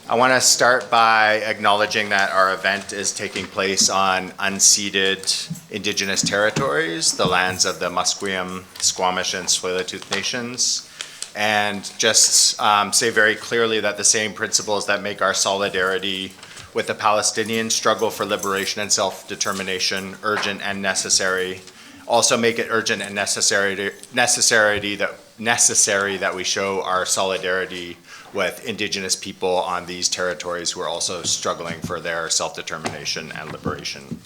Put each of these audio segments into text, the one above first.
I want to start by acknowledging that our event is taking place on unceded Indigenous territories, the lands of the Musqueam, Squamish, and Tsleil-Waututh nations, and just say very clearly that the same principles that make our solidarity with the Palestinian struggle for liberation and self-determination urgent and necessary also make it urgent and necessary that we show our solidarity with Indigenous people on these territories who are also struggling for their self-determination and liberation.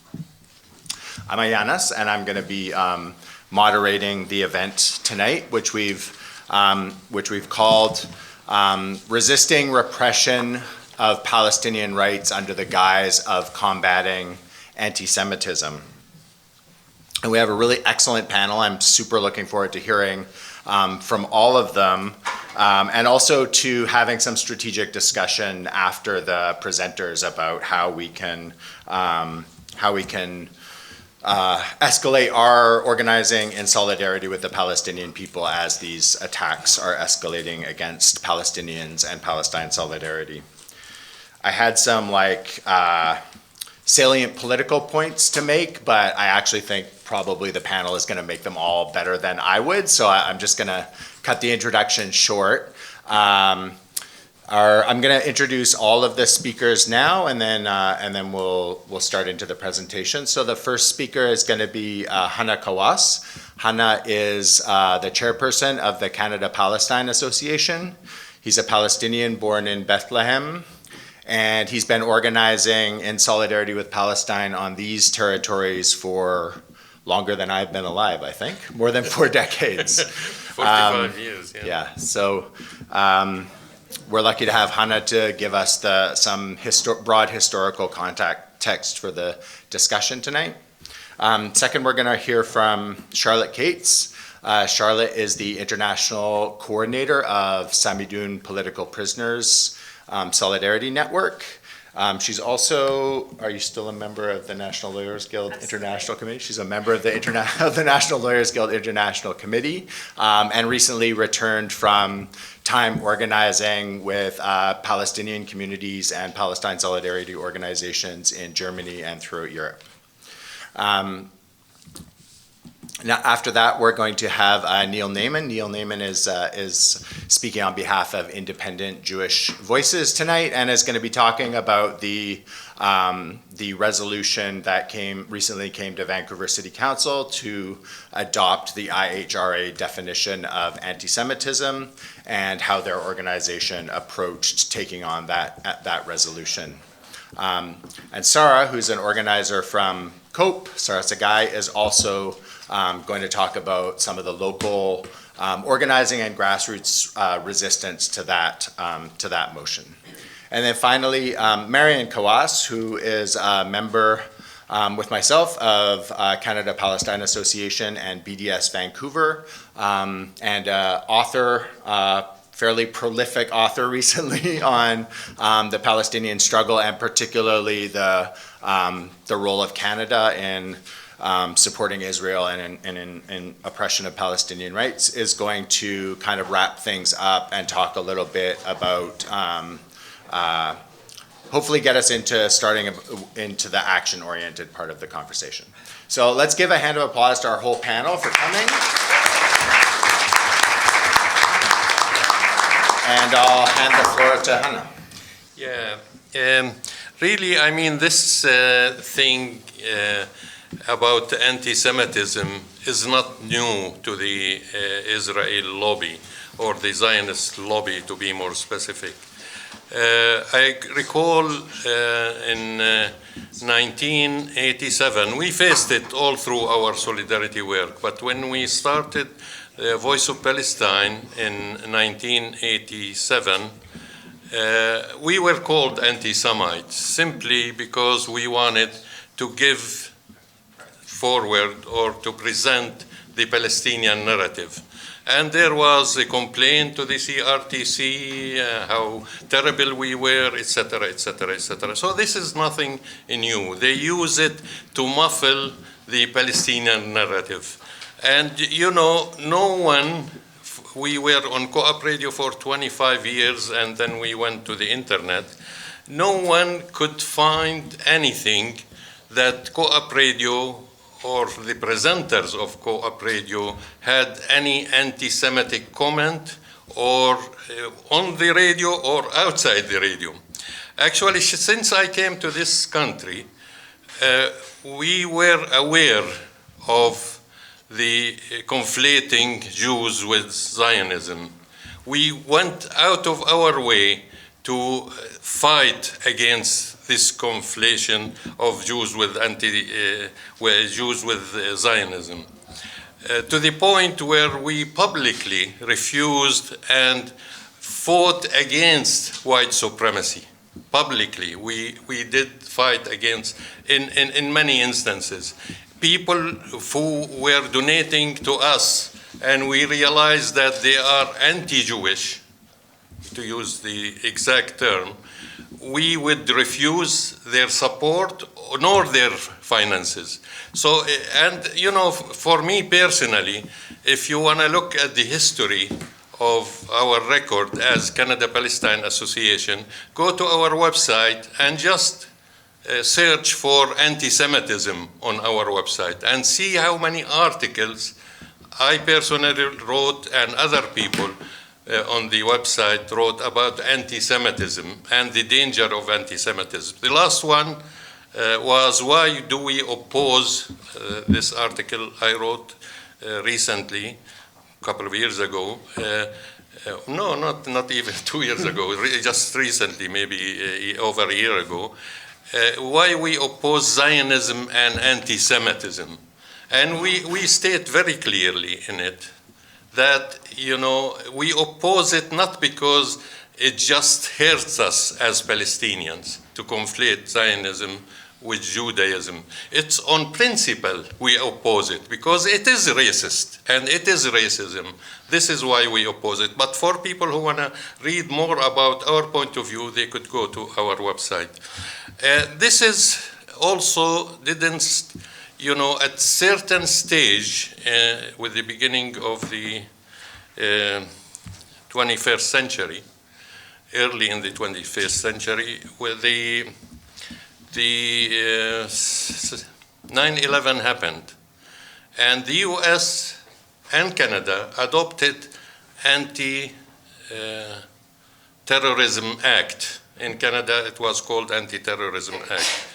I'm Ayanas, and I'm going to be moderating the event tonight, which we've called Resisting Repression of Palestinian Rights Under the Guise of Combating Anti-Semitism. And we have a really excellent panel. I'm super looking forward to hearing from all of them, and also to having some strategic discussion after the presenters about how we can escalate our organizing in solidarity with the Palestinian people as these attacks are escalating against Palestinians and Palestine solidarity. I had some salient political points to make, but I actually think probably the panel is going to make them all better than I would, so I'm just going to cut the introduction short. I'm going to introduce all of the speakers now, and then we'll start into the presentation. So the first speaker is going to be Hannah Kawas. Hannah is the chairperson of the Canada-Palestine Association. He's a Palestinian born in Bethlehem, and he's been organizing in solidarity with Palestine on these territories for longer than I've been alive, I think, more than 4 decades. 45 years, yeah. Yeah, so we're lucky to have Hannah to give us some broad historical context for the discussion tonight. Second, we're going to hear from Charlotte Cates. Charlotte is the international coordinator of Samidoun Political Prisoners Solidarity Network. She's also, are you still a member of the National Lawyers Guild International Committee? She's a member of the National Lawyers Guild International Committee, and recently returned from time organizing with Palestinian communities and Palestine solidarity organizations in Germany and throughout Europe. Now, after that, we're going to have Neil Naiman. Neil Naiman is speaking on behalf of Independent Jewish Voices tonight, and is going to be talking about the resolution that recently came to Vancouver City Council to adopt the IHRA definition of anti-Semitism and how their organization approached taking on that resolution. And Sarah, who's an organizer from COPE, Sarah Sagai, is also going to talk about some of the local organizing and grassroots resistance to that motion. And then finally, Marian Kawas, who is a member with myself of Canada-Palestine Association and BDS Vancouver, and author, fairly prolific author recently on the Palestinian struggle, and particularly the role of Canada in supporting Israel and in oppression of Palestinian rights, is going to kind of wrap things up and talk a little bit about, hopefully get us into the action-oriented part of the conversation. So let's give a hand of applause to our whole panel for coming. And I'll hand the floor to Hannah. Yeah, really, I mean, this thing about anti-Semitism is not new to the Israel lobby, or the Zionist lobby, to be more specific. I recall in 1987, we faced it all through our solidarity work, but when we started the Voice of Palestine in 1987, we were called anti-Semites simply because we wanted to give forward or to present the Palestinian narrative. And there was a complaint to the CRTC, how terrible we were, etc., etc., etc. So this is nothing new. They use it to muffle the Palestinian narrative. And, you know, no one we were on Co-op Radio for 25 years, and then we went to the internet. No one could find anything that Co-op Radio or the presenters of Co-op Radio had any anti-Semitic comment or on the radio or outside the radio. Actually, since I came to this country, we were aware of the conflating Jews with Zionism. We went out of our way to fight against this conflation of Jews with Zionism, to the point where we publicly refused and fought against white supremacy. Publicly, we did fight against, in many instances, people who were donating to us, and we realized that they are anti-Jewish, to use the exact term. We would refuse their support nor their finances. So, and you know, for me personally, if you want to look at the history of our record as Canada-Palestine Association, go to our website and just search for anti-Semitism on our website and see how many articles I personally wrote and other people on the website wrote about anti-Semitism and the danger of anti-Semitism. The last one was why do we oppose this article I wrote recently, a couple of years ago. No, not even 2 years ago, just recently, maybe over a year ago. Why we oppose Zionism and anti-Semitism. And we state very clearly in it that, you know, we oppose it not because it just hurts us as Palestinians to conflate Zionism with Judaism. It's on principle we oppose it because it is racist and it is racism. This is why we oppose it. But for people who want to read more about our point of view, they could go to our website. This is also didn't, you know, at certain stage with the beginning of the 21st century, early in the 21st century, where the 9/11 happened, and the US and Canada adopted anti-terrorism act. In Canada, it was called Anti-Terrorism Act.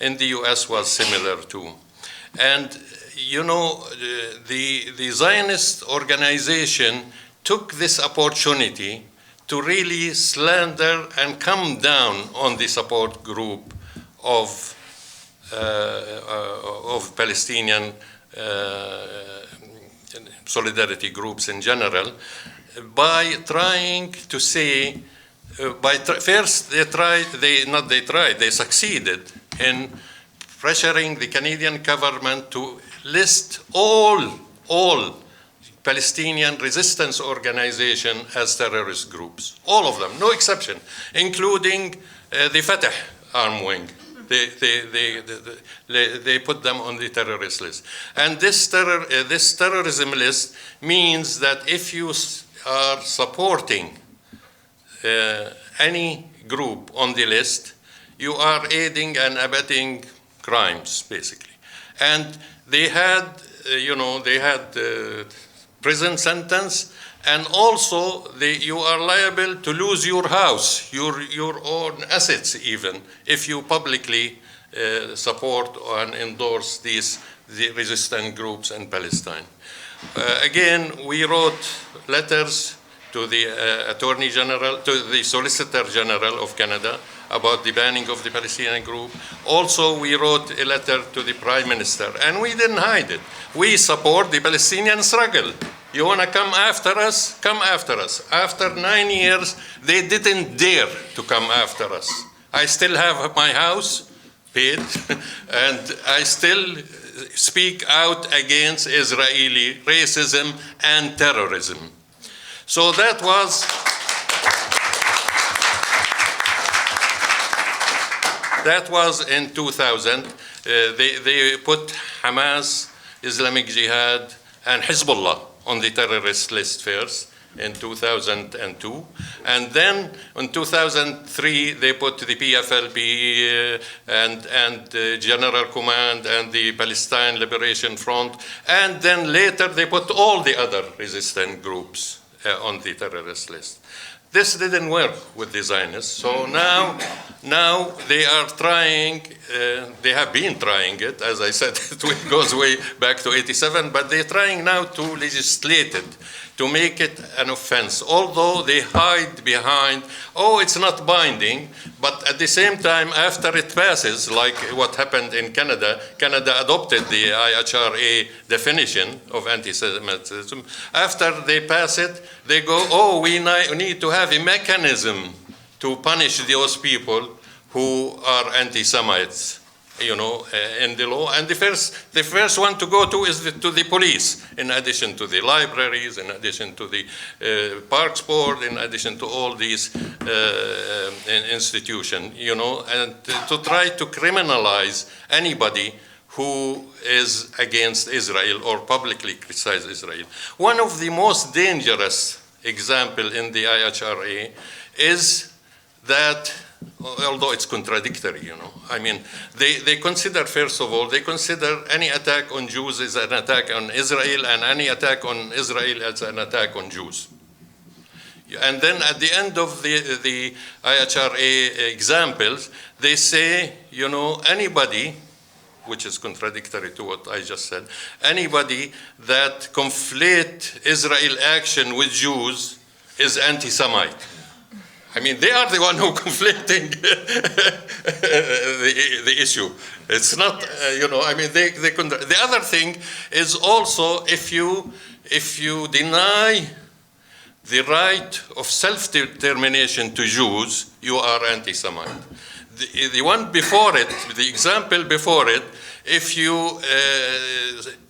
In the US was similar too. And you know, the Zionist organization took this opportunity to really slander and come down on the support group of Palestinian solidarity groups in general by trying to say, first they succeeded in pressuring the Canadian government to list all Palestinian resistance organizations as terrorist groups, all of them, no exception, including the Fatah arm wing. They put them on the terrorist list. And this terrorism list means that if you are supporting any group on the list, you are aiding and abetting crimes, basically. And they had, prison sentence, and also you are liable to lose your house, your own assets even, if you publicly support and endorse the resistant groups in Palestine. Again, we wrote letters to the Attorney General, to the Solicitor General of Canada about the banning of the Palestinian group. Also, we wrote a letter to the Prime Minister, and we didn't hide it. We support the Palestinian struggle. You want to come after us? Come after us. After 9 years, they didn't dare to come after us. I still have my house paid, and I still speak out against Israeli racism and terrorism. So that was in 2000. They put Hamas, Islamic Jihad, and Hezbollah on the terrorist list first. in 2002. And then in 2003, they put the PFLP and General Command and the Palestine Liberation Front. And then later, they put all the other resistant groups on the terrorist list. This didn't work with the Zionists. So now they are trying, they have been trying it, as I said, it goes way back to 87, but they're trying now to legislate it, to make it an offense, although they hide behind, oh, it's not binding, but at the same time, after it passes, like what happened in Canada, Canada adopted the IHRA definition of anti-Semitism. After they pass it, they go, oh, we need to have a mechanism to punish those people who are anti-Semites, in the law. And the first one to go to is to the police, in addition to the libraries, in addition to the Parks Board, in addition to all these institutions, and to try to criminalize anybody who is against Israel or publicly criticize Israel. One of the most dangerous examples in the IHRA is that, although it's contradictory, I mean, they consider, first of all, they consider any attack on Jews as an attack on Israel, and any attack on Israel as an attack on Jews. And then at the end of the IHRA examples, they say, anybody, which is contradictory to what I just said, anybody that conflate Israel action with Jews is anti-Semite. I mean, they are the one who conflating the issue. It's not, I mean, the other thing is also if you deny the right of self-determination to Jews, you are anti-Semite. The one before it, the example before it, if you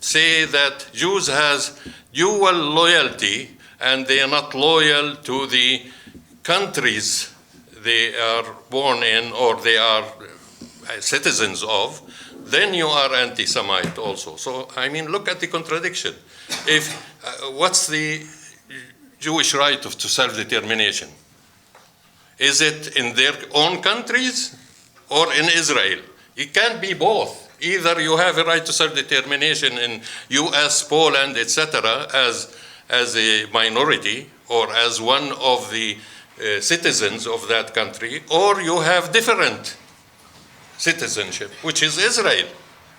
say that Jews has dual loyalty and they are not loyal to the countries they are born in or they are citizens of, then you are anti-Semite also. So, I mean, look at the contradiction. What's the Jewish right to self-determination? Is it in their own countries or in Israel? It can't be both. Either you have a right to self-determination in US, Poland, etc., as a minority or as one of the citizens of that country, or you have different citizenship, which is Israel.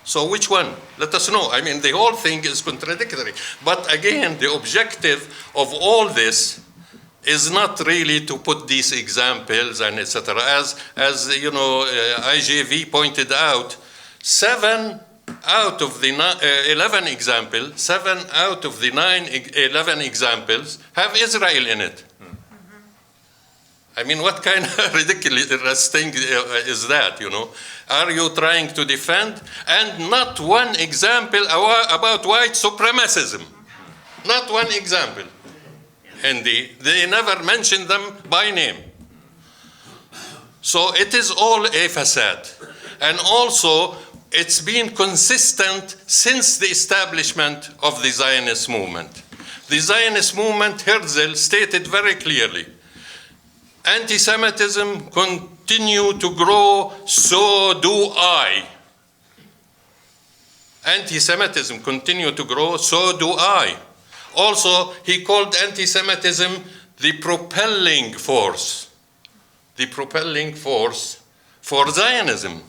So which one? Let us know. I mean, the whole thing is contradictory. But again, the objective of all this is not really to put these examples and etc. As IJV pointed out, 7 out of the 11 examples, 7 out of the 11 examples have Israel in it. I mean, what kind of ridiculous thing is that, Are you trying to defend? And not one example about white supremacism. Not one example. And they never mention them by name. So it is all a facade. And also, it's been consistent since the establishment of the Zionist movement. The Zionist movement, Herzl stated very clearly, anti-Semitism continue to grow, so do I. Anti-Semitism continue to grow, so do I. Also, he called anti-Semitism the propelling force for Zionism.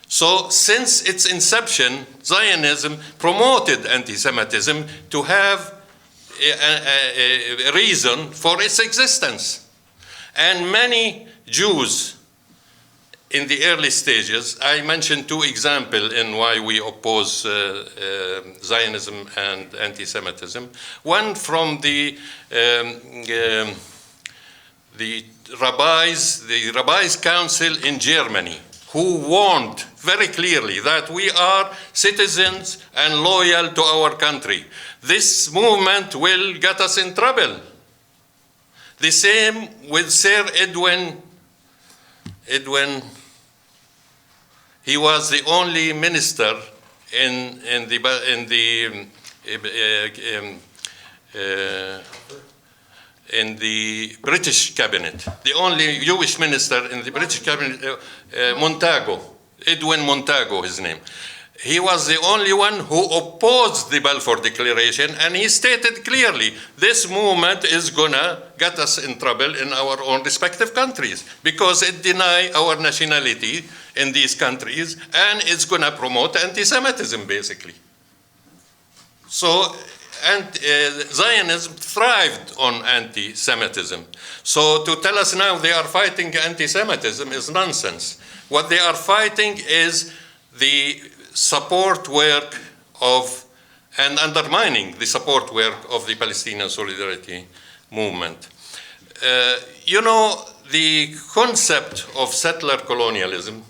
So since its inception, Zionism promoted anti-Semitism to have a reason for its existence. And many Jews in the early stages, I mentioned 2 examples in why we oppose Zionism and anti-Semitism. One from the Rabbis Council in Germany, who warned very clearly that we are citizens and loyal to our country. This movement will get us in trouble. The same with Sir Edwin. He was the only minister in the British cabinet. The only Jewish minister in the British cabinet, Montagu, Edwin Montagu, his name. He was the only one who opposed the Balfour Declaration, and he stated clearly, this movement is gonna get us in trouble in our own respective countries because it denies our nationality in these countries, and it's gonna promote anti-Semitism, basically. So, Zionism thrived on anti-Semitism. So to tell us now they are fighting anti-Semitism is nonsense. What they are fighting is the support work of, and undermining the support work of the Palestinian Solidarity Movement. You know, the concept of settler colonialism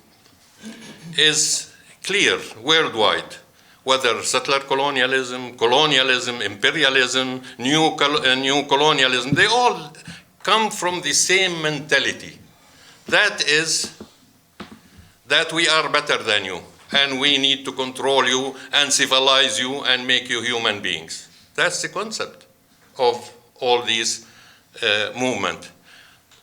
is clear worldwide. Whether settler colonialism, imperialism, new colonialism, they all come from the same mentality. That is, that we are better than you, and we need to control you and civilize you and make you human beings. That's the concept of all these movements.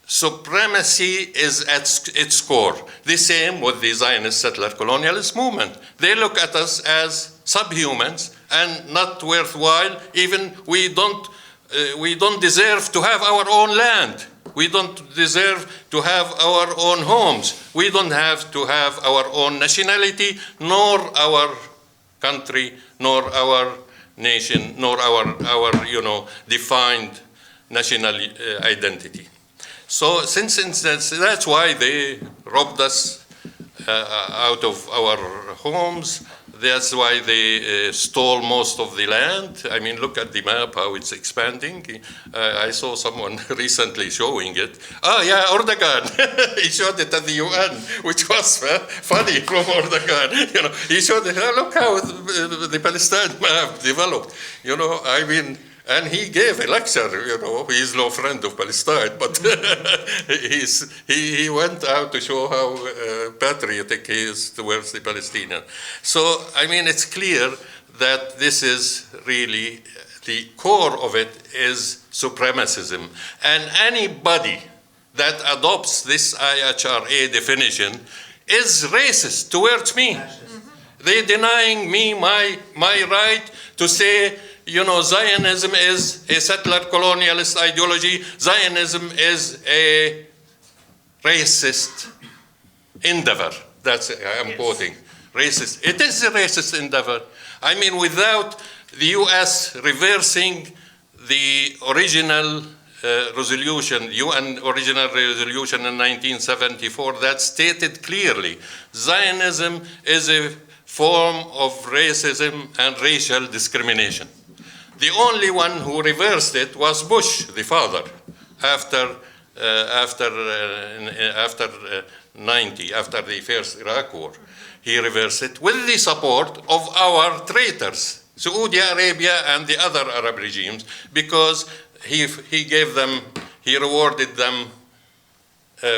Supremacy is at its core. The same with the Zionist settler colonialist movement. They look at us as subhumans and not worthwhile. Even we don't deserve to have our own land. We don't deserve to have our own homes. We don't have to have our own nationality, nor our country, nor our nation, nor our defined national identity. So since that's why they robbed us out of our homes. That's why they stole most of the land. I mean, look at the map, how it's expanding. I saw someone recently showing it. Oh, yeah, Erdogan. He showed it at the UN, which was funny from Erdogan. You know, he showed it. Look how the Palestine map developed. You know, I mean, and he gave a lecture, you know, he's no friend of Palestine, but he went out to show how patriotic he is towards the Palestinians. So, I mean, it's clear that this is really, the core of it is supremacism. And anybody that adopts this IHRA definition is racist towards me. They're denying me my right to say, you know, Zionism is a settler colonialist ideology. Zionism is a racist endeavor. That's, I'm quoting, racist. It is a racist endeavor. I mean, without the US reversing the original resolution, UN original resolution in 1974, that stated clearly, Zionism is a form of racism and racial discrimination. The only one who reversed it was Bush, the father, after 90, after the first Iraq war. He reversed it with the support of our traitors, Saudi Arabia and the other Arab regimes, because he gave them, he rewarded them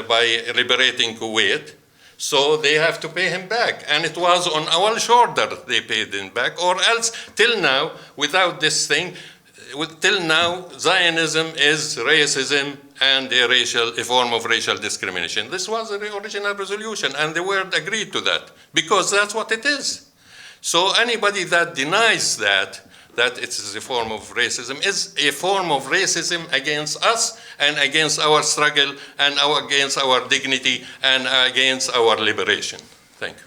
by liberating Kuwait. So they have to pay him back. And it was on our shoulder they paid him back, or else, till now, without this thing, till now, Zionism is racism and a form of racial discrimination. This was the original resolution, and the world agreed to that, because that's what it is. So anybody that denies that it is a form of racism, is a form of racism against us and against our struggle and against our dignity and against our liberation. Thank you.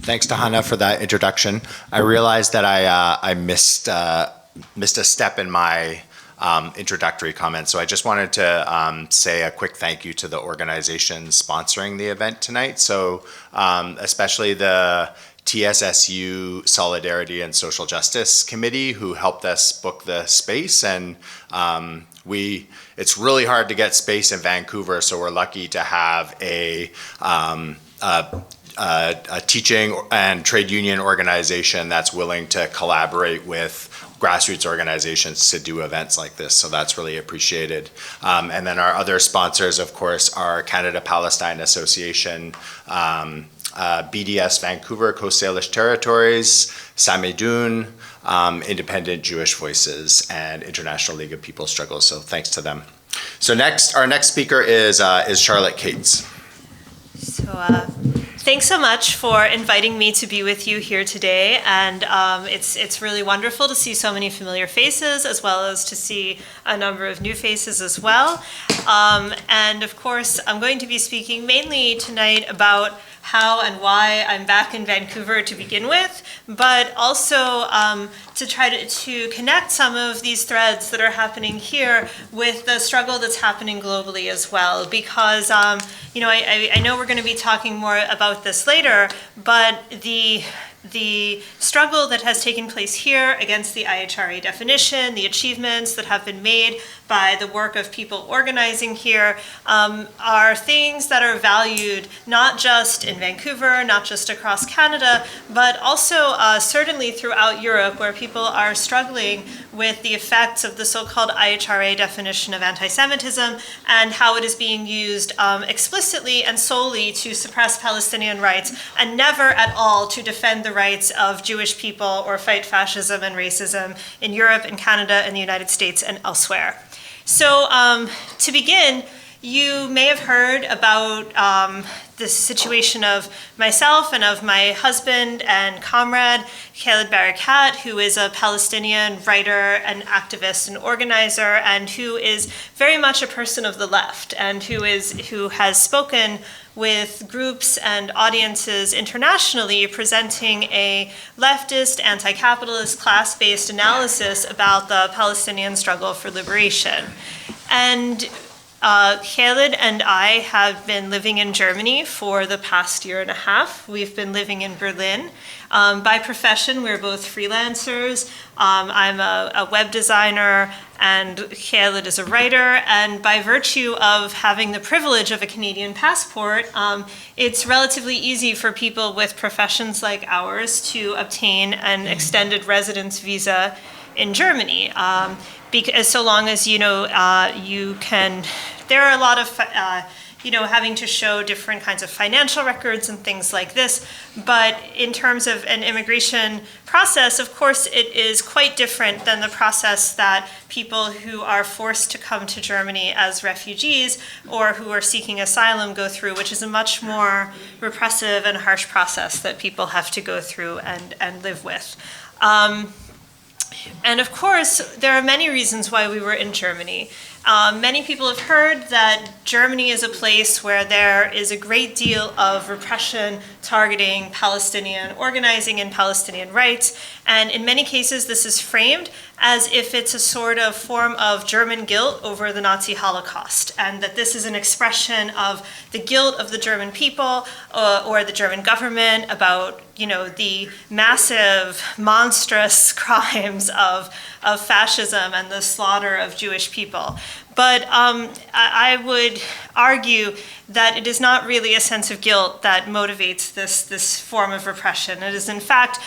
Thanks to Hannah for that introduction. I realized that I missed a step in my introductory comments. So I just wanted to say a quick thank you to the organizations sponsoring the event tonight. So especially the TSSU Solidarity and Social Justice Committee, who helped us book the space. And it's really hard to get space in Vancouver, so we're lucky to have a teaching and trade union organization that's willing to collaborate with grassroots organizations to do events like this, so that's really appreciated. And then our other sponsors, of course, are Canada Palestine Association, BDS Vancouver, Coast Salish Territories, Samedun, Independent Jewish Voices, and International League of People's Struggles. So thanks to them. So our next speaker is Charlotte Cates. So thanks so much for inviting me to be with you here today, and it's really wonderful to see so many familiar faces, as well as to see a number of new faces as well. And of course, I'm going to be speaking mainly tonight about how and why I'm back in Vancouver to begin with, but also to try to connect some of these threads that are happening here with the struggle that's happening globally as well. Because, you know, I know we're going to be talking more about this later, but the struggle that has taken place here against the IHRA definition, the achievements that have been made by the work of people organizing here, are things that are valued not just in Vancouver, not just across Canada, but also certainly throughout Europe, where people are struggling with the effects of the so-called IHRA definition of anti-Semitism and how it is being used explicitly and solely to suppress Palestinian rights and never at all to defend the rights of Jewish people or fight fascism and racism in Europe and Canada and the United States and elsewhere. So to begin, you may have heard about the situation of myself and of my husband and comrade, Khaled Barakat, who is a Palestinian writer and activist and organizer, and who is very much a person of the left, and who has spoken with groups and audiences internationally presenting a leftist, anti-capitalist, class-based analysis about the Palestinian struggle for liberation. And Khaled and I have been living in Germany for the past year and a half. We've been living in Berlin. By profession, we're both freelancers. I'm a web designer, and Khaled is a writer. And by virtue of having the privilege of a Canadian passport, it's relatively easy for people with professions like ours to obtain an extended residence visa in Germany. Because so long as you can, there are a lot of having to show different kinds of financial records and things like this. But in terms of an immigration process, of course, it is quite different than the process that people who are forced to come to Germany as refugees or who are seeking asylum go through, which is a much more repressive and harsh process that people have to go through and live with. And of course, there are many reasons why we were in Germany. Many people have heard that Germany is a place where there is a great deal of repression targeting Palestinian organizing and Palestinian rights. And in many cases, this is framed as if it's a sort of form of German guilt over the Nazi Holocaust, and that this is an expression of the guilt of the German people or the German government about, the massive, monstrous crimes of fascism and the slaughter of Jewish people. But I would argue that it is not really a sense of guilt that motivates this form of repression. It is, in fact,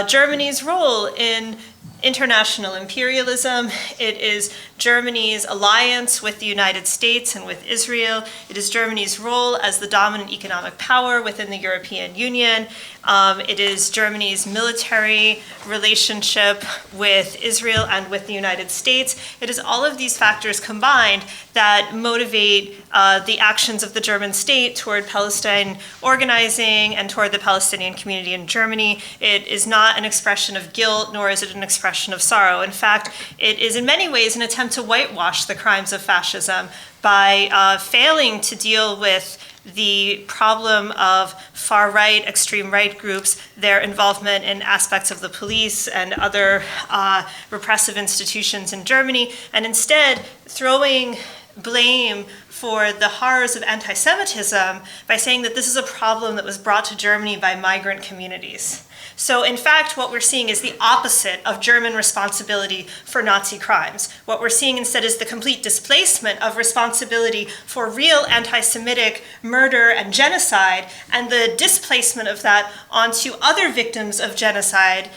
Germany's role in international imperialism. It is Germany's alliance with the United States and with Israel. It is Germany's role as the dominant economic power within the European Union. It is Germany's military relationship with Israel and with the United States. It is all of these factors combined that motivate the actions of the German state toward Palestine organizing and toward the Palestinian community in Germany. It is not an expression of guilt, nor is it an expression of sorrow. In fact, it is in many ways an attempt to whitewash the crimes of fascism by failing to deal with the problem of far-right, extreme-right groups, their involvement in aspects of the police and other repressive institutions in Germany, and instead throwing blame for the horrors of anti-Semitism by saying that this is a problem that was brought to Germany by migrant communities. So in fact, what we're seeing is the opposite of German responsibility for Nazi crimes. What we're seeing instead is the complete displacement of responsibility for real anti-Semitic murder and genocide, and the displacement of that onto other victims of genocide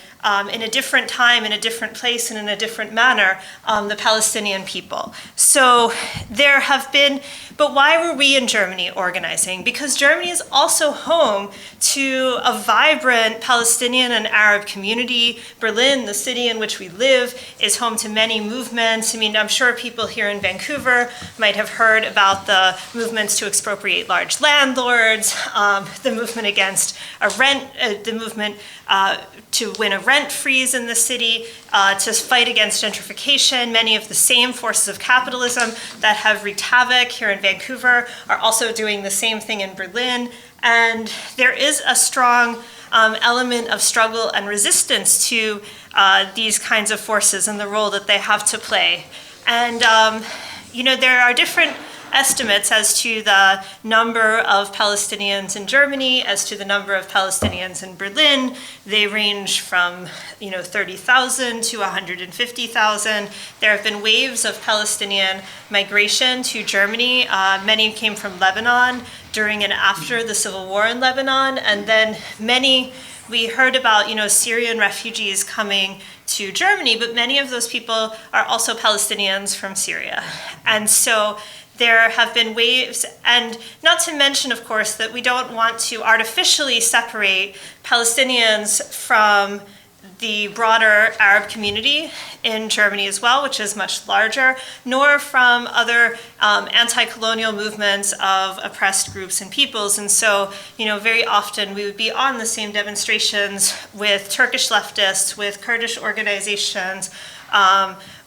in a different time, in a different place, and in a different manner, the Palestinian people. So there have been But why were we in Germany organizing? Because Germany is also home to a vibrant Palestinian and Arab community. Berlin, the city in which we live, is home to many movements. I mean, I'm sure people here in Vancouver might have heard about the movements to expropriate large landlords, the movement against the movement to win a rent freeze in the city, to fight against gentrification. Many of the same forces of capitalism that have wreaked havoc here in Vancouver are also doing the same thing in Berlin. And there is a strong element of struggle and resistance to these kinds of forces and the role that they have to play. And there are different estimates as to the number of Palestinians in Germany, as to the number of Palestinians in Berlin. They range from 30,000 to 150,000. There have been waves of Palestinian migration to Germany. Many came from Lebanon during and after the civil war in Lebanon, and then we heard about Syrian refugees coming to Germany, but many of those people are also Palestinians from Syria. And so there have been waves, and not to mention, of course, that we don't want to artificially separate Palestinians from the broader Arab community in Germany as well, which is much larger, nor from other anti-colonial movements of oppressed groups and peoples. And so, very often we would be on the same demonstrations with Turkish leftists, with Kurdish organizations,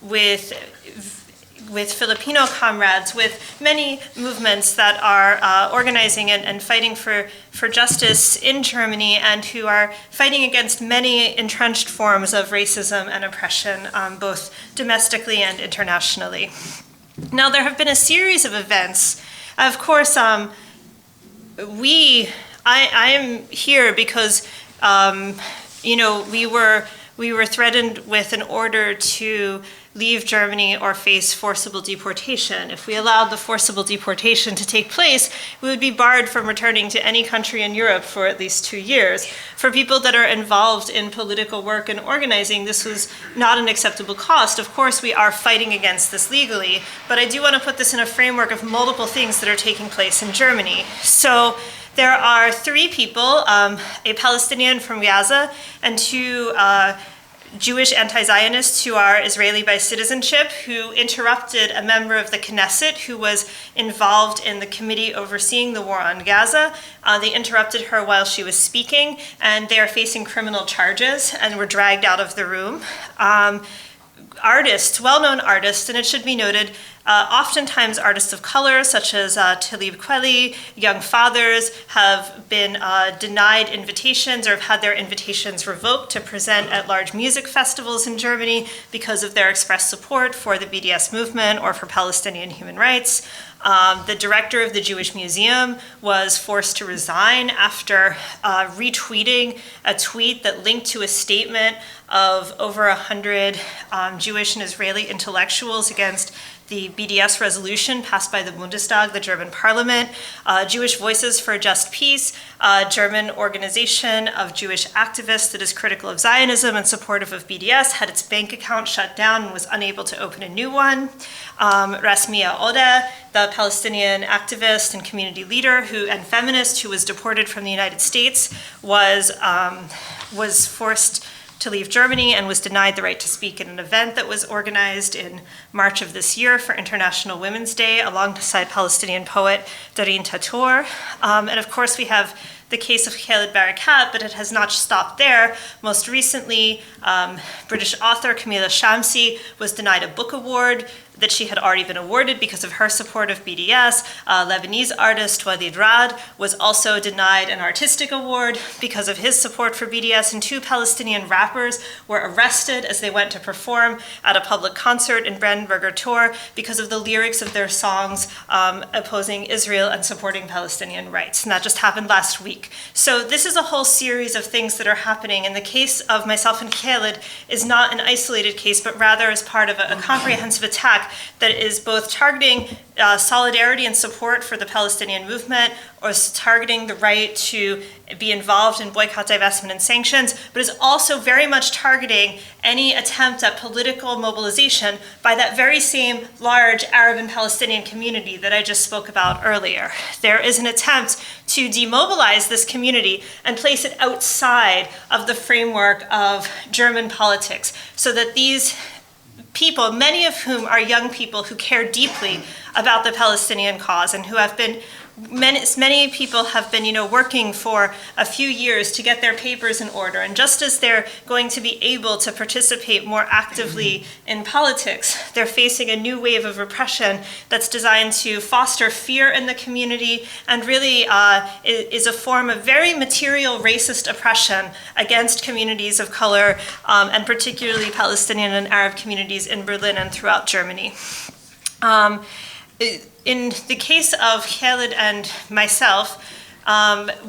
with Filipino comrades, with many movements that are organizing and fighting for justice in Germany, and who are fighting against many entrenched forms of racism and oppression, both domestically and internationally. Now, there have been a series of events. Of course, I am here because we were threatened with an order to leave Germany or face forcible deportation. If we allowed the forcible deportation to take place, we would be barred from returning to any country in Europe for at least 2 years. For people that are involved in political work and organizing, this was not an acceptable cost. Of course, we are fighting against this legally, but I do want to put this in a framework of multiple things that are taking place in Germany. So there are 3 people, a Palestinian from Gaza and 2 Jewish anti-Zionists who are Israeli by citizenship, who interrupted a member of the Knesset who was involved in the committee overseeing the war on Gaza. They interrupted her while she was speaking, and they are facing criminal charges and were dragged out of the room. Artists, well-known artists, and it should be noted, oftentimes artists of color, such as Talib Kweli, young fathers, have been denied invitations or have had their invitations revoked to present at large music festivals in Germany because of their expressed support for the BDS movement or for Palestinian human rights. The director of the Jewish Museum was forced to resign after retweeting a tweet that linked to a statement of over 100 Jewish and Israeli intellectuals against the BDS resolution passed by the Bundestag, the German parliament. Jewish Voices for a Just Peace, a German organization of Jewish activists that is critical of Zionism and supportive of BDS, had its bank account shut down and was unable to open a new one. Rasmia Odeh, the Palestinian activist and community leader and feminist who was deported from the United States, was forced to leave Germany and was denied the right to speak at an event that was organized in March of this year for International Women's Day alongside Palestinian poet Darin Tator. And of course we have the case of Khaled Barakat, but it has not stopped there. Most recently, British author Camila Shamsi was denied a book award that she had already been awarded because of her support of BDS. Lebanese artist Walid Rad was also denied an artistic award because of his support for BDS, and 2 Palestinian rappers were arrested as they went to perform at a public concert in Brandenburger Tor because of the lyrics of their songs opposing Israel and supporting Palestinian rights. And that just happened last week. week. So this is a whole series of things that are happening. And the case of myself and Khaled is not an isolated case, but rather as part of a comprehensive attack that is both targeting solidarity and support for the Palestinian movement, or is targeting the right to be involved in boycott, divestment, and sanctions, but is also very much targeting any attempt at political mobilization by that very same large Arab and Palestinian community that I just spoke about earlier. There is an attempt to demobilize this community and place it outside of the framework of German politics, so that these people, many of whom are young people who care deeply about the Palestinian cause and who have been, many people have been, working for a few years to get their papers in order. And just as they're going to be able to participate more actively in politics, they're facing a new wave of repression that's designed to foster fear in the community and really is a form of very material racist oppression against communities of color, and particularly Palestinian and Arab communities in Berlin and throughout Germany. In the case of Khaled and myself,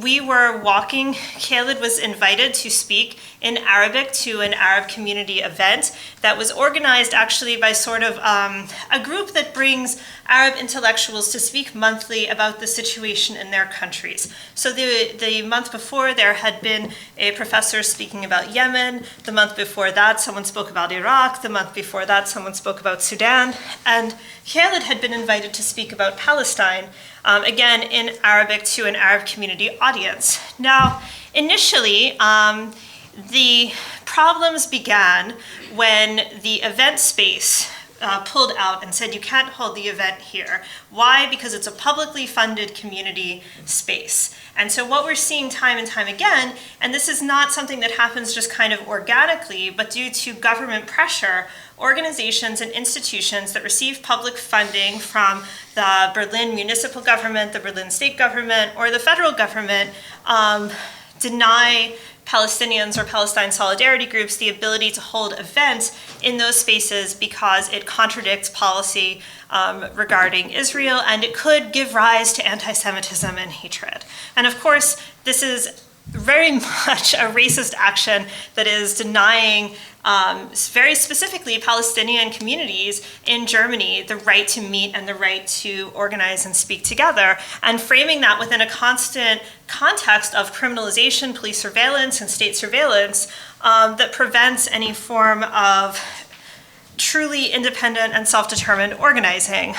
we were walking. Khaled was invited to speak in Arabic to an Arab community event that was organized actually by sort of a group that brings Arab intellectuals to speak monthly about the situation in their countries. So the month before, there had been a professor speaking about Yemen. The month before that, someone spoke about Iraq. The month before that, someone spoke about Sudan. And Khaled had been invited to speak about Palestine, again in Arabic to an Arab community audience. Now, initially, the problems began when the event space pulled out and said, you can't hold the event here. Why? Because it's a publicly funded community space. And so what we're seeing time and time again, and this is not something that happens just kind of organically, but due to government pressure, organizations and institutions that receive public funding from the Berlin municipal government, the Berlin state government, or the federal government deny Palestinians or Palestine solidarity groups the ability to hold events in those spaces because it contradicts policy regarding Israel, and it could give rise to anti-Semitism and hatred. And of course, this is very much a racist action that is denying very specifically Palestinian communities in Germany the right to meet and the right to organize and speak together, and framing that within a constant context of criminalization, police surveillance, and state surveillance that prevents any form of truly independent and self-determined organizing.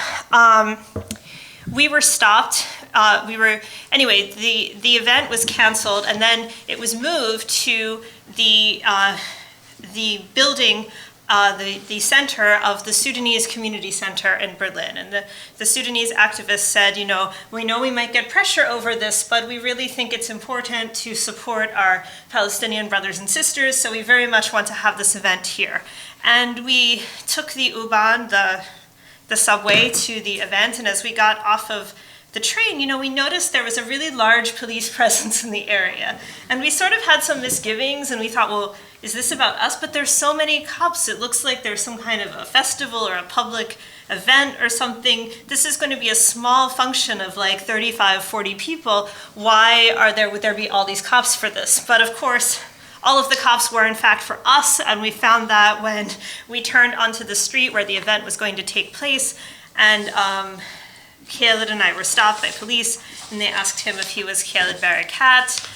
We were stopped. Anyway, the event was canceled, and then it was moved to the building, the center of the Sudanese Community Center in Berlin. And the Sudanese activists said, we know we might get pressure over this, but we really think it's important to support our Palestinian brothers and sisters, so we very much want to have this event here. And we took the U-Bahn, the subway, to the event, and as we got off of the train, we noticed there was a really large police presence in the area. And we sort of had some misgivings, and we thought, well, is this about us? But there's so many cops. It looks like there's some kind of a festival or a public event or something. This is going to be a small function of like 35, 40 people. Why would there be all these cops for this? But of course, all of the cops were in fact for us, and we found that when we turned onto the street where the event was going to take place, and Khaled and I were stopped by police, and they asked him if he was Khaled Barakat.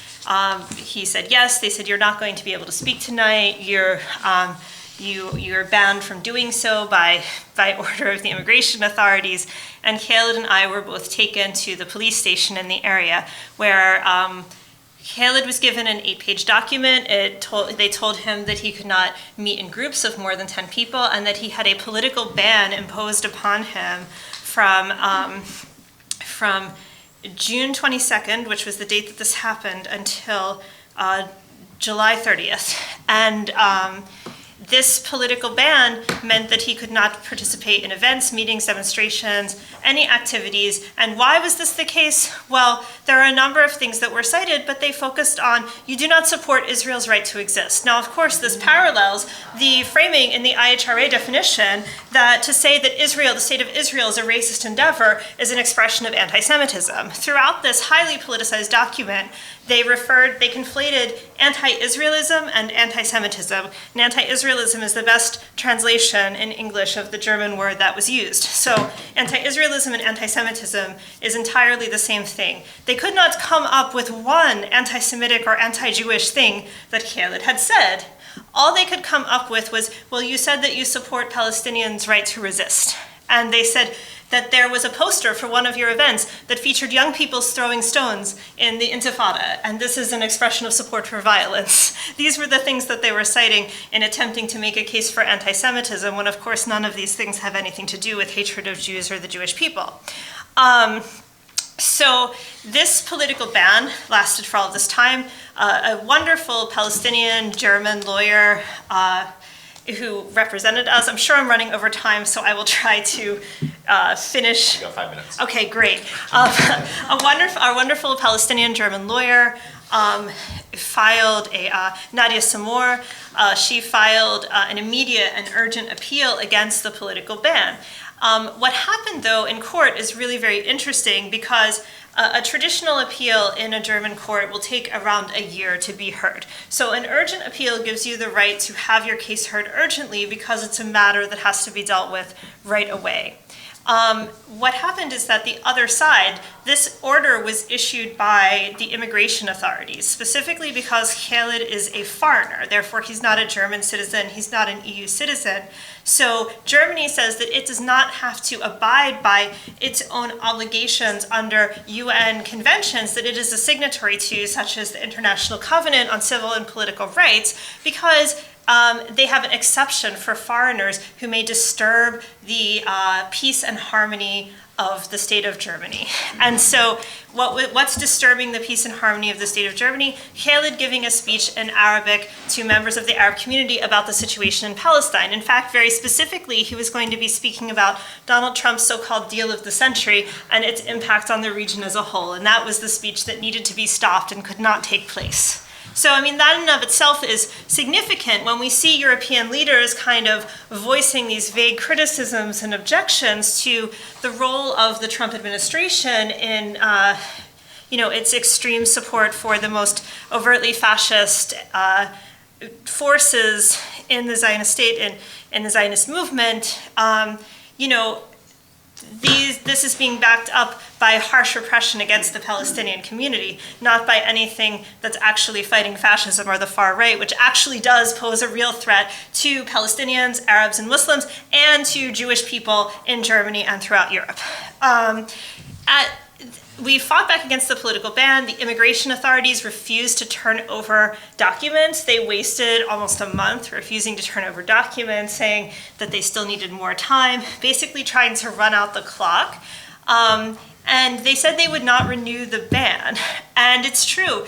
He said yes. They said, you're not going to be able to speak tonight. You're banned from doing so by order of the immigration authorities. And Khaled and I were both taken to the police station in the area, where Khaled was given an 8-page document. They told him that he could not meet in groups of more than 10 people, and that he had a political ban imposed upon him from June 22nd, which was the date that this happened, until July 30th. And this political ban meant that he could not participate in events, meetings, demonstrations, any activities. And why was this the case? Well, there are a number of things that were cited, but they focused on, you do not support Israel's right to exist. Now, of course, this parallels the framing in the IHRA definition that to say that Israel, the state of Israel, is a racist endeavor is an expression of anti-Semitism. Throughout this highly politicized document, they conflated anti-Israelism and anti-Semitism. And anti-Israelism is the best translation in English of the German word that was used. So anti-Israelism and anti-Semitism is entirely the same thing. They could not come up with one anti-Semitic or anti-Jewish thing that Khaled had said. All they could come up with was, well, you said that you support Palestinians' right to resist. And they said that there was a poster for one of your events that featured young people throwing stones in the Intifada, and this is an expression of support for violence. These were the things that they were citing in attempting to make a case for anti-Semitism, when of course none of these things have anything to do with hatred of Jews or the Jewish people. So this political ban lasted for all of this time. A wonderful Palestinian German lawyer who represented us. I'm sure I'm running over time, so I will try to finish. You got 5 minutes. Okay, great. Our wonderful Palestinian German lawyer filed Nadia Samor. She filed an immediate and urgent appeal against the political ban. What happened, though, in court is really very interesting because a traditional appeal in a German court will take around a year to be heard. So an urgent appeal gives you the right to have your case heard urgently because it's a matter that has to be dealt with right away. What happened is that the other side, this order was issued by the immigration authorities, specifically because Khaled is a foreigner. Therefore, he's not a German citizen, he's not an EU citizen. So Germany says that it does not have to abide by its own obligations under UN conventions that it is a signatory to, such as the International Covenant on Civil and Political Rights, because they have an exception for foreigners who may disturb the peace and harmony of the state of Germany. And so what's disturbing the peace and harmony of the state of Germany? Khaled giving a speech in Arabic to members of the Arab community about the situation in Palestine. In fact, very specifically, he was going to be speaking about Donald Trump's so-called deal of the century and its impact on the region as a whole. And that was the speech that needed to be stopped and could not take place. So, I mean, that in and of itself is significant when we see European leaders kind of voicing these vague criticisms and objections to the role of the Trump administration in, its extreme support for the most overtly fascist forces in the Zionist state and in the Zionist movement. This is being backed up by harsh repression against the Palestinian community, not by anything that's actually fighting fascism or the far right, which actually does pose a real threat to Palestinians, Arabs, and Muslims, and to Jewish people in Germany and throughout Europe. We fought back against the political ban. The immigration authorities refused to turn over documents. They wasted almost a month refusing to turn over documents, saying that they still needed more time, basically trying to run out the clock. And they said they would not renew the ban. And it's true.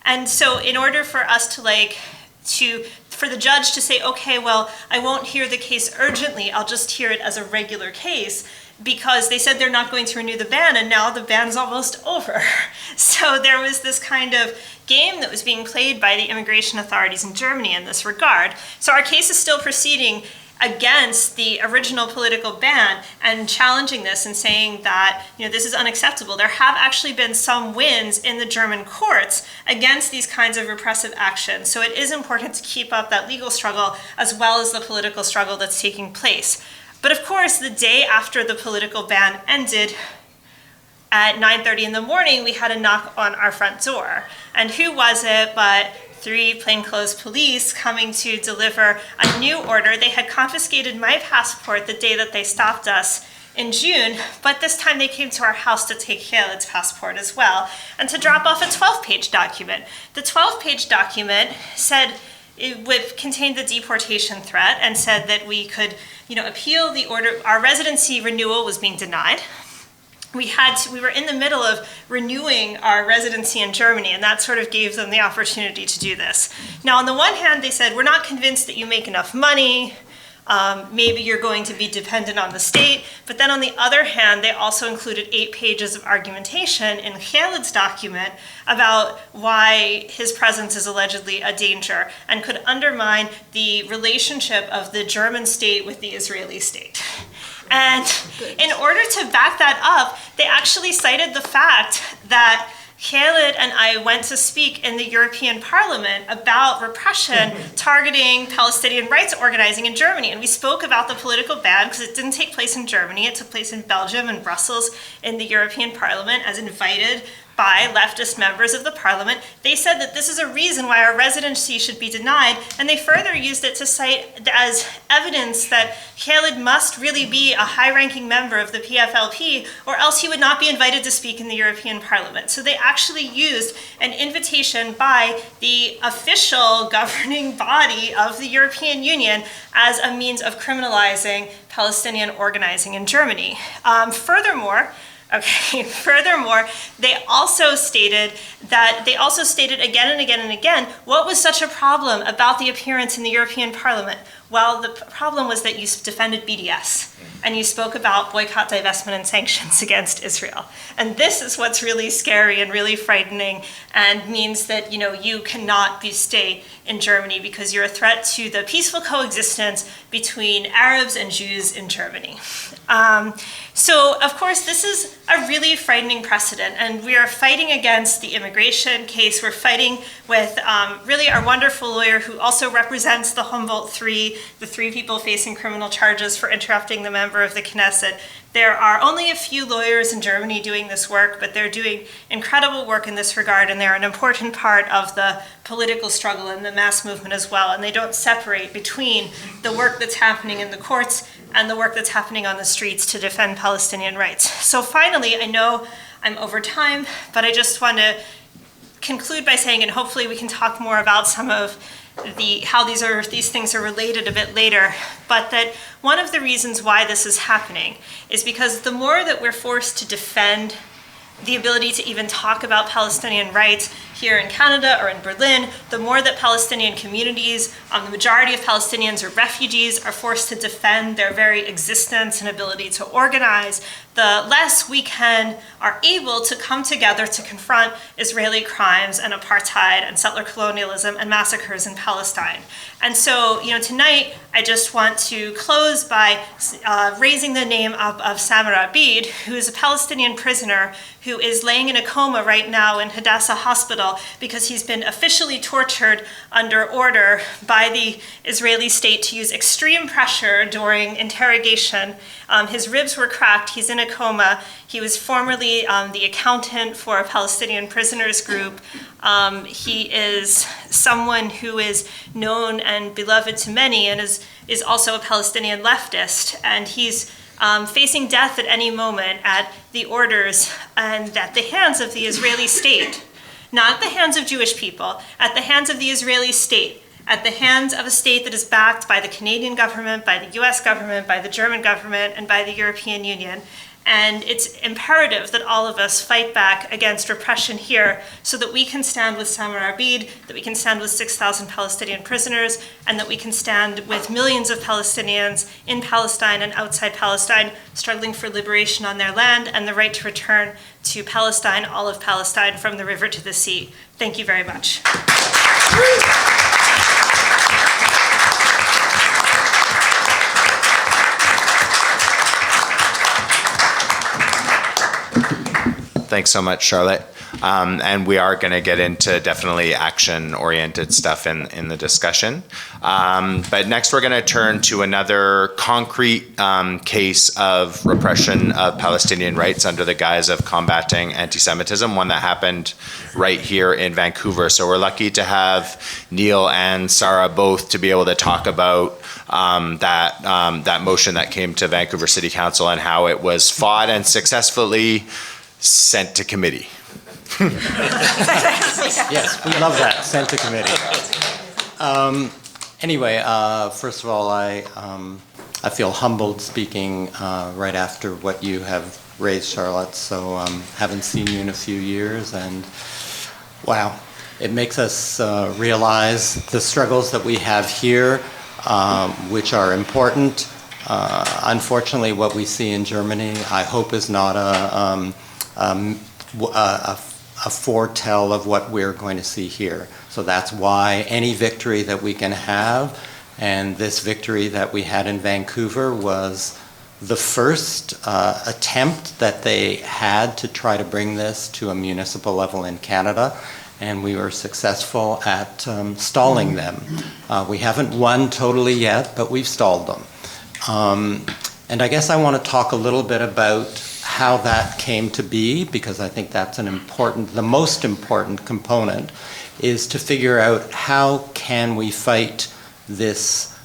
And so in order for us for the judge to say, okay, well, I won't hear the case urgently, I'll just hear it as a regular case, because they said they're not going to renew the ban, and now the ban's almost over. So there was this kind of game that was being played by the immigration authorities in Germany in this regard. So our case is still proceeding against the original political ban and challenging this and saying that this is unacceptable. There have actually been some wins in the German courts against these kinds of repressive actions. So it is important to keep up that legal struggle as well as the political struggle that's taking place. But of course, the day after the political ban ended, at 9:30 in the morning, we had a knock on our front door. And who was it but 3 plainclothes police coming to deliver a new order. They had confiscated my passport the day that they stopped us in June, but this time they came to our house to take Khaled's passport as well, and to drop off a 12-page document. The 12-page document said, it contained the deportation threat and said that we could appeal the order. Our residency renewal was being denied. we were in the middle of renewing our residency in Germany, and that sort of gave them the opportunity to do this. Now, on the one hand, they said, we're not convinced that you make enough money. Maybe you're going to be dependent on the state. But then on the other hand, they also included 8 pages of argumentation in Khalid's document about why his presence is allegedly a danger and could undermine the relationship of the German state with the Israeli state. And in order to back that up, they actually cited the fact that Khalid and I went to speak in the European Parliament about repression targeting Palestinian rights organizing in Germany. And we spoke about the political ban because it didn't take place in Germany. It took place in Belgium and Brussels in the European Parliament as invited by leftist members of the parliament. They said that this is a reason why our residency should be denied, and they further used it to cite as evidence that Khalid must really be a high-ranking member of the PFLP, or else he would not be invited to speak in the European Parliament. So they actually used an invitation by the official governing body of the European Union as a means of criminalizing Palestinian organizing in Germany. Furthermore, they also stated again and again and again, what was such a problem about the appearance in the European Parliament? Well, the problem was that you defended BDS and you spoke about boycott, divestment, and sanctions against Israel. And this is what's really scary and really frightening and means that, you cannot stay in Germany because you're a threat to the peaceful coexistence between Arabs and Jews in Germany. So, of course, this is a really frightening precedent, and we are fighting against the immigration case. We're fighting with really our wonderful lawyer who also represents the Humboldt Three, the 3 people facing criminal charges for interrupting the member of the Knesset. There are only a few lawyers in Germany doing this work, but they're doing incredible work in this regard, and they're an important part of the political struggle and the mass movement as well, and they don't separate between the work that's happening in the courts and the work that's happening on the streets to defend Palestinian rights. So finally, I know I'm over time, but I just want to conclude by saying, and hopefully we can talk more about some of how these things are related a bit later, but that one of the reasons why this is happening is because the more that we're forced to defend the ability to even talk about Palestinian rights here in Canada or in Berlin, the more that Palestinian communities, the majority of Palestinians are refugees, are forced to defend their very existence and ability to organize, the less we are able to come together to confront Israeli crimes and apartheid and settler colonialism and massacres in Palestine. And so, tonight I just want to close by raising the name of Samar Abid, who is a Palestinian prisoner who is laying in a coma right now in Hadassah Hospital because he's been officially tortured under order by the Israeli state to use extreme pressure during interrogation. His ribs were cracked. He's in a coma. He was formerly the accountant for a Palestinian prisoners group. He is someone who is known and beloved to many and is also a Palestinian leftist. And he's facing death at any moment at the orders and at the hands of the Israeli state. Not at the hands of Jewish people, at the hands of the Israeli state. At the hands of a state that is backed by the Canadian government, by the US government, by the German government, and by the European Union. And it's imperative that all of us fight back against repression here so that we can stand with Samar Abid, that we can stand with 6,000 Palestinian prisoners, and that we can stand with millions of Palestinians in Palestine and outside Palestine struggling for liberation on their land and the right to return to Palestine, all of Palestine, from the river to the sea. Thank you very much. Thanks so much, Charlotte. And we are going to get into definitely action-oriented stuff in the discussion. But next we're going to turn to another concrete case of repression of Palestinian rights under the guise of combating anti-Semitism, one that happened right here in Vancouver. So we're lucky to have Neil and Sarah both to be able to talk about that motion that came to Vancouver City Council and how it was fought and successfully sent to committee. Yes, we love that, sent to committee. Anyway, first of all, I I feel humbled speaking right after what you have raised, Charlotte. So haven't seen you in a few years, and wow, it makes us realize the struggles that we have here, which are important. Unfortunately, what we see in Germany, I hope, is not a foretell of what we're going to see here. So that's why any victory that we can have, and this victory that we had in Vancouver was the first attempt that they had to try to bring this to a municipal level in Canada, and we were successful at stalling them. We haven't won totally yet, but we've stalled them. And I guess I want to talk a little bit about how that came to be, because I think that's the most important component, is to figure out how can we fight this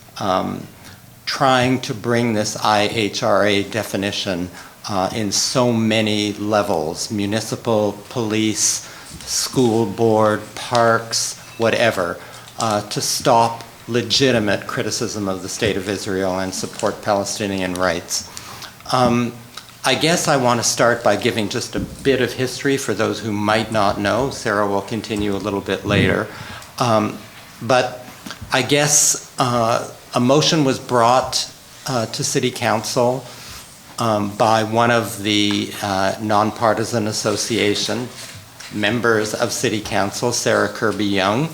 trying to bring this IHRA definition in so many levels, municipal, police, school board, parks, whatever, to stop legitimate criticism of the State of Israel and support Palestinian rights. I guess I want to start by giving just a bit of history for those who might not know. Sarah will continue a little bit later. But I guess a motion was brought to City Council by one of the nonpartisan association members of City Council, Sarah Kirby-Young,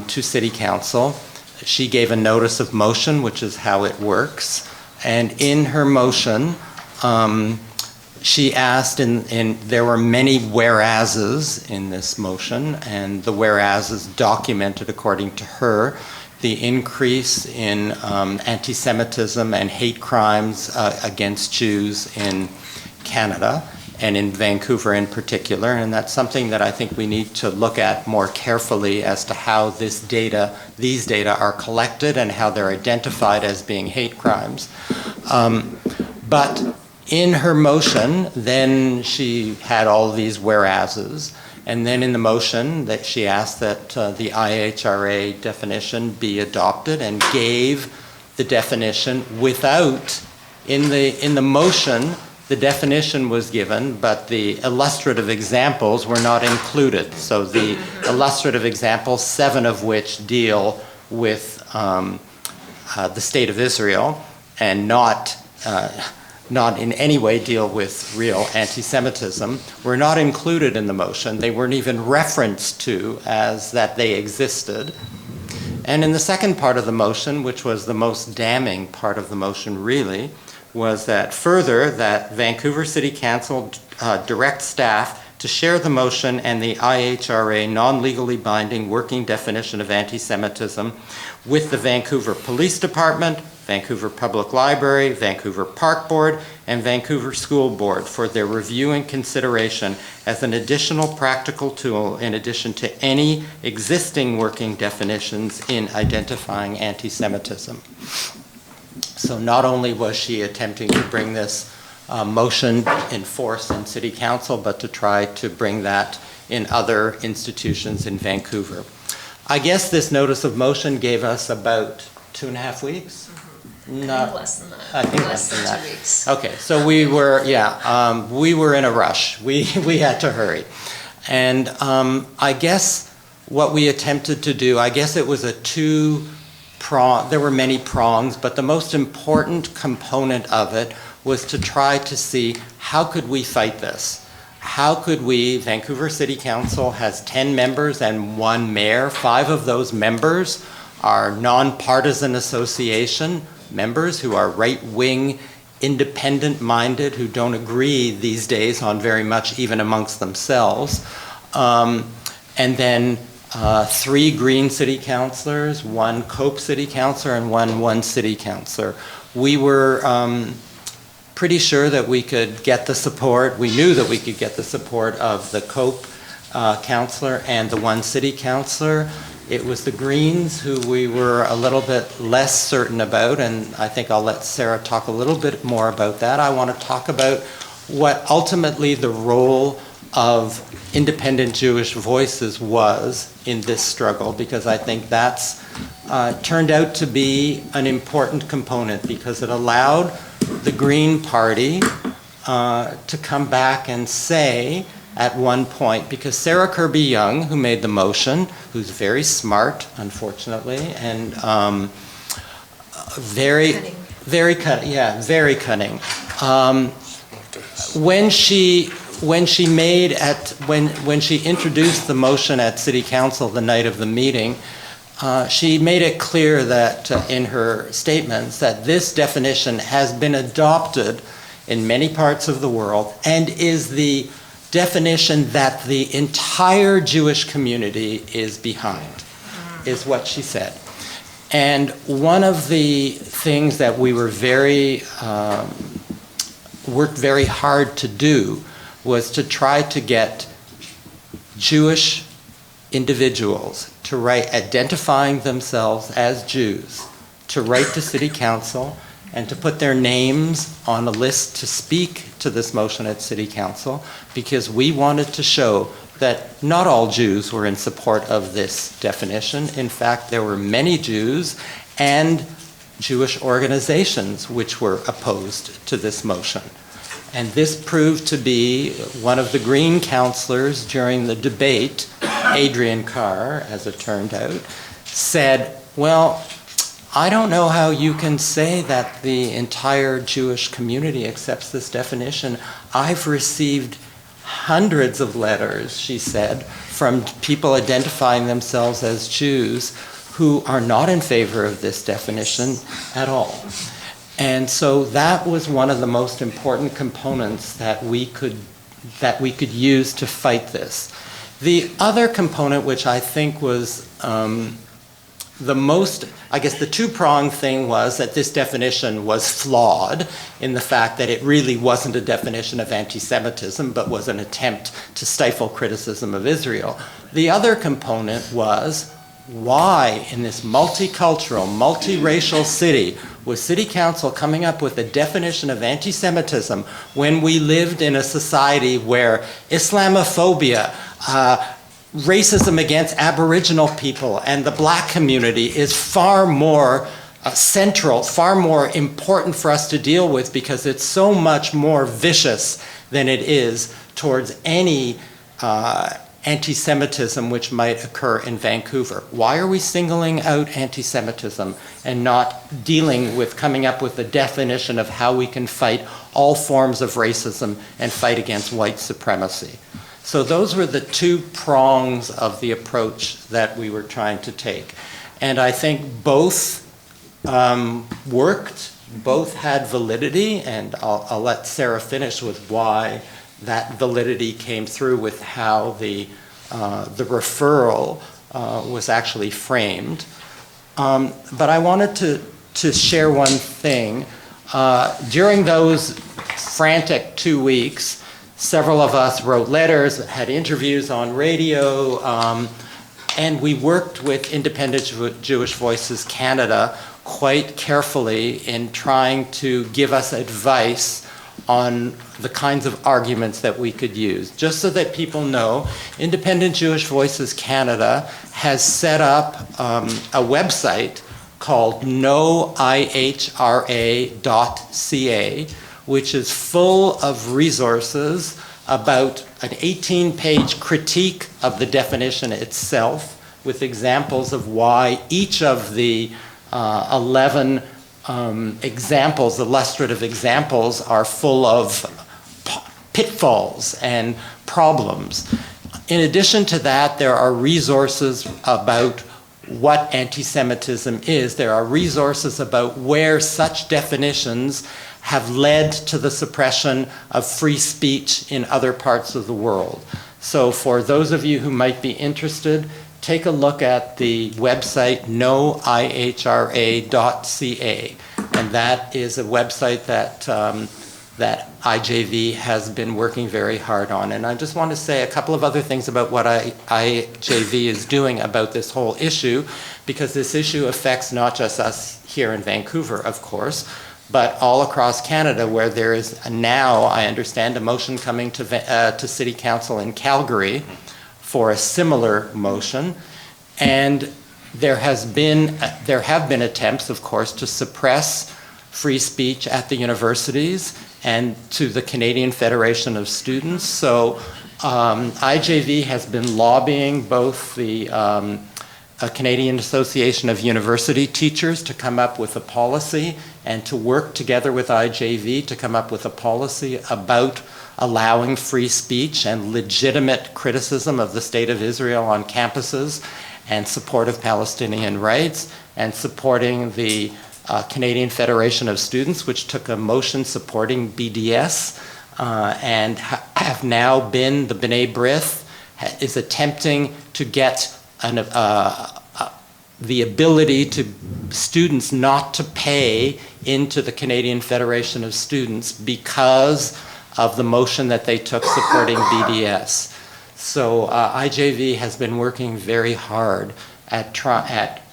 to City Council. She gave a notice of motion, which is how it works. And in her motion, she asked, and there were many whereases in this motion, and the whereases documented, according to her, the increase in anti-Semitism and hate crimes against Jews in Canada, and in Vancouver in particular, and that's something that I think we need to look at more carefully as to how these data are collected and how they're identified as being hate crimes. But in her motion, then she had all these whereases, and then in the motion that she asked that the IHRA definition be adopted, and gave the definition without, in the motion, the definition was given, but the illustrative examples were not included. So the illustrative examples, 7 of which deal with the State of Israel, and not in any way deal with real anti-Semitism, were not included in the motion. They weren't even referenced to as that they existed. And in the second part of the motion, which was the most damning part of the motion really, was that further that Vancouver City Council direct staff to share the motion and the IHRA non-legally binding working definition of anti-Semitism with the Vancouver Police Department, Vancouver Public Library, Vancouver Park Board, and Vancouver School Board for their review and consideration as an additional practical tool in addition to any existing working definitions in identifying anti-Semitism. So not only was she attempting to bring this motion in force in City Council, but to try to bring that in other institutions in Vancouver. I guess this notice of motion gave us about 2.5 weeks? Not less than that. I think less than that. 2 weeks. Okay, so we were in a rush. We had to hurry. And I guess what we attempted to do, I guess it was there were many prongs, but the most important component of it was to try to see how could we fight this? How could we, Vancouver City Council has 10 members and 1 mayor. 5 of those members are nonpartisan association members who are right-wing, independent-minded, who don't agree these days on very much even amongst themselves. And then 3 Green City Councilors, 1 Cope City Councilor, and 1 City Councilor. We were pretty sure that we could get the support. We knew that we could get the support of the Cope Councilor and the 1 City Councilor. It was the Greens who we were a little bit less certain about, and I think I'll let Sarah talk a little bit more about that. I want to talk about what ultimately the role of independent Jewish voices was in this struggle, because I think that's turned out to be an important component, because it allowed the Green Party to come back and say at one point, because Sarah Kirby Young, who made the motion, who's very smart, unfortunately, and very cunning. When she introduced the motion at City Council the night of the meeting, she made it clear that in her statements that this definition has been adopted in many parts of the world and is the definition that the entire Jewish community is behind, is what she said. And one of the things that we were worked very hard to do was to try to get Jewish individuals to write, identifying themselves as Jews, to write to City Council and to put their names on a list to speak to this motion at City Council, because we wanted to show that not all Jews were in support of this definition. In fact, there were many Jews and Jewish organizations which were opposed to this motion. And this proved to be one of the Green councillors during the debate, Adrian Carr, as it turned out, said, well, I don't know how you can say that the entire Jewish community accepts this definition. I've received hundreds of letters, she said, from people identifying themselves as Jews who are not in favor of this definition at all. And so that was one of the most important components that we could use to fight this. The other component, which I think was the most, I guess the two-pronged thing, was that this definition was flawed in the fact that it really wasn't a definition of anti-Semitism, but was an attempt to stifle criticism of Israel. The other component was, why in this multicultural, multiracial city was City Council coming up with a definition of anti-Semitism when we lived in a society where Islamophobia, racism against Aboriginal people and the black community is far more central, far more important for us to deal with, because it's so much more vicious than it is towards any anti-Semitism which might occur in Vancouver. Why are we singling out anti-Semitism and not dealing with coming up with a definition of how we can fight all forms of racism and fight against white supremacy? So those were the two prongs of the approach that we were trying to take. And I think both worked, both had validity, and I'll let Sarah finish with why that validity came through with how the referral was actually framed. But I wanted to share one thing. During those frantic 2 weeks, several of us wrote letters, had interviews on radio, and we worked with Independent Jewish Voices Canada quite carefully in trying to give us advice on the kinds of arguments that we could use. Just so that people know, Independent Jewish Voices Canada has set up a website called noihra.ca, which is full of resources about an 18-page critique of the definition itself, with examples of why each of the 11 examples, illustrative examples, are full of pitfalls and problems. In addition to that, there are resources about what anti-Semitism is. There are resources about where such definitions have led to the suppression of free speech in other parts of the world. So for those of you who might be interested, take a look at the website noihra.ca, and that is a website that that IJV has been working very hard on. And I just want to say a couple of other things about what IJV is doing about this whole issue, because this issue affects not just us here in Vancouver, of course, but all across Canada, where there is now, I understand, a motion coming to City Council in Calgary for a similar motion. And there have been attempts, of course, to suppress free speech at the universities and to the Canadian Federation of Students. So IJV has been lobbying both the Canadian Association of University Teachers to come up with a policy and to work together with IJV to come up with a policy about allowing free speech and legitimate criticism of the State of Israel on campuses and support of Palestinian rights, and supporting the Canadian Federation of Students, which took a motion supporting BDS, and have now been, the B'nai B'rith is attempting to get the ability to students not to pay into the Canadian Federation of Students because of the motion that they took supporting BDS. So IJV has been working very hard at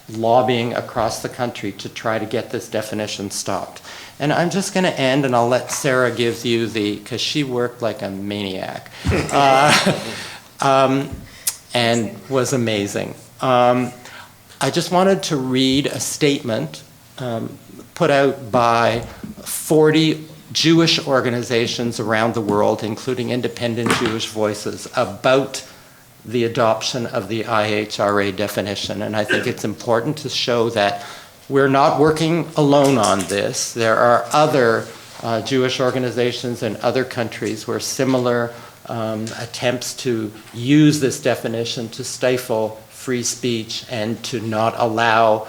lobbying across the country to try to get this definition stopped. And I'm just going to end, and I'll let Sarah give you because she worked like a maniac and was amazing. I just wanted to read a statement put out by 40 Jewish organizations around the world, including Independent Jewish Voices, about the adoption of the IHRA definition. And I think it's important to show that we're not working alone on this. There are other Jewish organizations in other countries where similar attempts to use this definition to stifle free speech and to not allow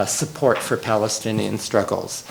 support for Palestinian struggles.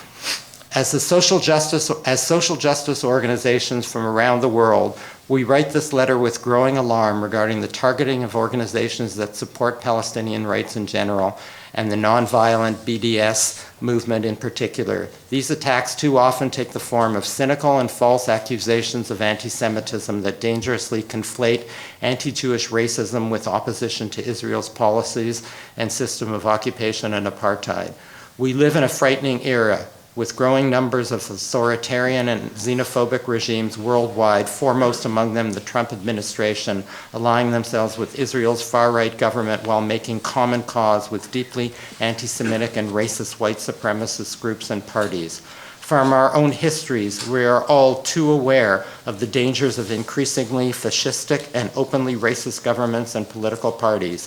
As social justice organizations from around the world, we write this letter with growing alarm regarding the targeting of organizations that support Palestinian rights in general and the nonviolent BDS movement in particular. These attacks too often take the form of cynical and false accusations of anti-Semitism that dangerously conflate anti-Jewish racism with opposition to Israel's policies and system of occupation and apartheid. We live in a frightening era with growing numbers of authoritarian and xenophobic regimes worldwide, foremost among them the Trump administration, aligning themselves with Israel's far-right government while making common cause with deeply anti-Semitic and racist white supremacist groups and parties. From our own histories, we are all too aware of the dangers of increasingly fascistic and openly racist governments and political parties.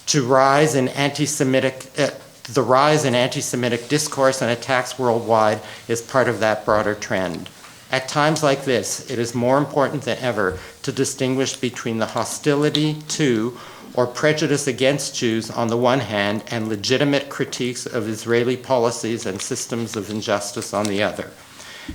The rise in anti-Semitic discourse and attacks worldwide is part of that broader trend. At times like this, it is more important than ever to distinguish between the hostility to or prejudice against Jews on the one hand and legitimate critiques of Israeli policies and systems of injustice on the other.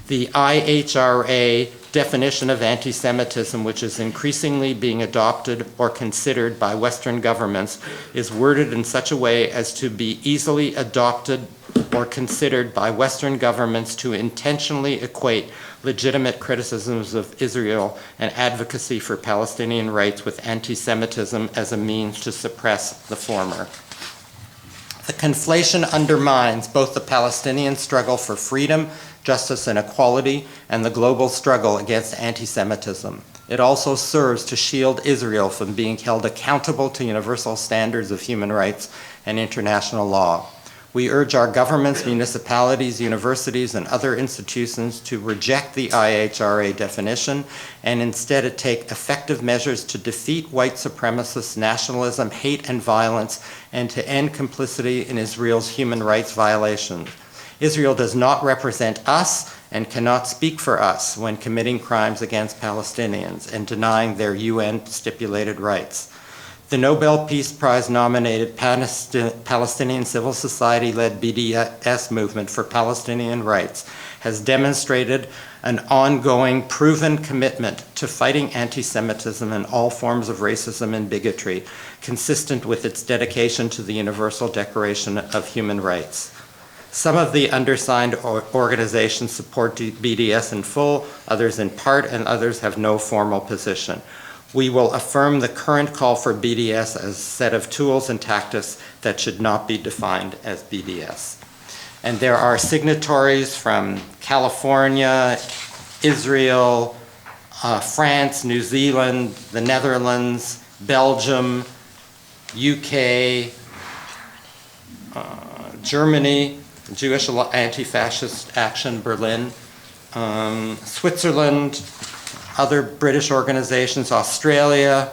The IHRA definition of anti-Semitism, which is increasingly being adopted or considered by Western governments, is worded in such a way as to be easily adopted or considered by Western governments to intentionally equate legitimate criticisms of Israel and advocacy for Palestinian rights with anti-Semitism as a means to suppress the former. The conflation undermines both the Palestinian struggle for freedom, justice, and equality, and the global struggle against anti-Semitism. It also serves to shield Israel from being held accountable to universal standards of human rights and international law. We urge our governments, municipalities, universities, and other institutions to reject the IHRA definition and instead take effective measures to defeat white supremacist nationalism, hate, and violence, and to end complicity in Israel's human rights violations. Israel does not represent us and cannot speak for us when committing crimes against Palestinians and denying their UN-stipulated rights. The Nobel Peace Prize nominated Palestinian civil society-led BDS movement for Palestinian rights has demonstrated an ongoing, proven commitment to fighting anti-Semitism and all forms of racism and bigotry, consistent with its dedication to the Universal Declaration of Human Rights. Some of the undersigned organizations support BDS in full, others in part, and others have no formal position. We will affirm the current call for BDS as a set of tools and tactics that should not be defined as BDS. And there are signatories from California, Israel, France, New Zealand, the Netherlands, Belgium, UK, Germany, Jewish Anti-Fascist Action Berlin, Switzerland, other British organizations, Australia.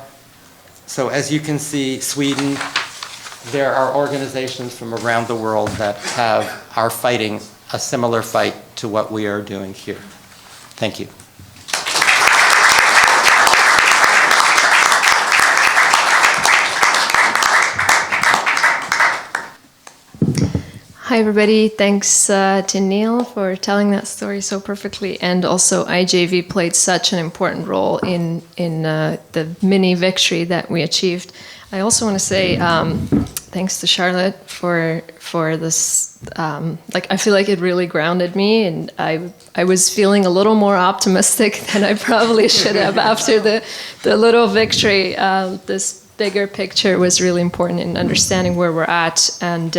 So as you can see, Sweden, there are organizations from around the world that are fighting a similar fight to what we are doing here. Thank you. Hi, everybody. Thanks to Neil for telling that story so perfectly. And also, IJV played such an important role in the mini victory that we achieved. I also want to say thanks to Charlotte for this. I feel like it really grounded me, and I was feeling a little more optimistic than I probably should have after the little victory. This bigger picture was really important in understanding where we're at, and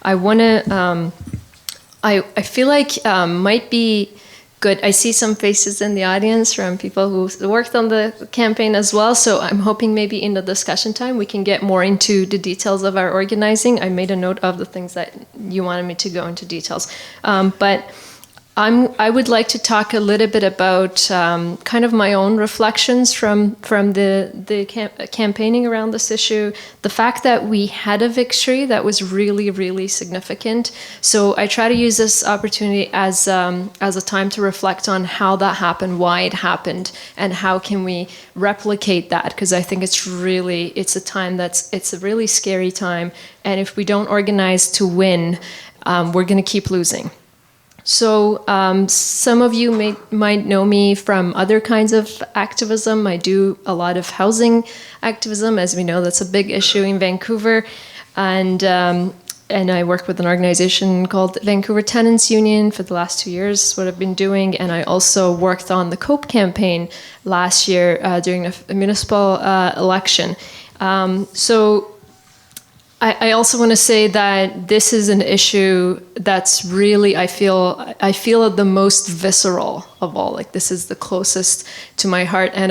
I want to. I feel like might be good. I see some faces in the audience from people who worked on the campaign as well. So I'm hoping maybe in the discussion time we can get more into the details of our organizing. I made a note of the things that you wanted me to go into details, but I would like to talk a little bit about kind of my own reflections from the campaigning around this issue. The fact that we had a victory that was really, really significant. So I try to use this opportunity as a time to reflect on how that happened, why it happened, and how can we replicate that? Because I think it's a time it's a really scary time. And if we don't organize to win, we're going to keep losing. So some of you might know me from other kinds of activism. I do a lot of housing activism. As we know, that's a big issue in Vancouver. And I work with an organization called Vancouver Tenants Union for the last 2 years. That's what I've been doing. And I also worked on the COPE campaign last year during a municipal election. So I also want to say that this is an issue that's really, I feel the most visceral of all. Like, this is the closest to my heart, and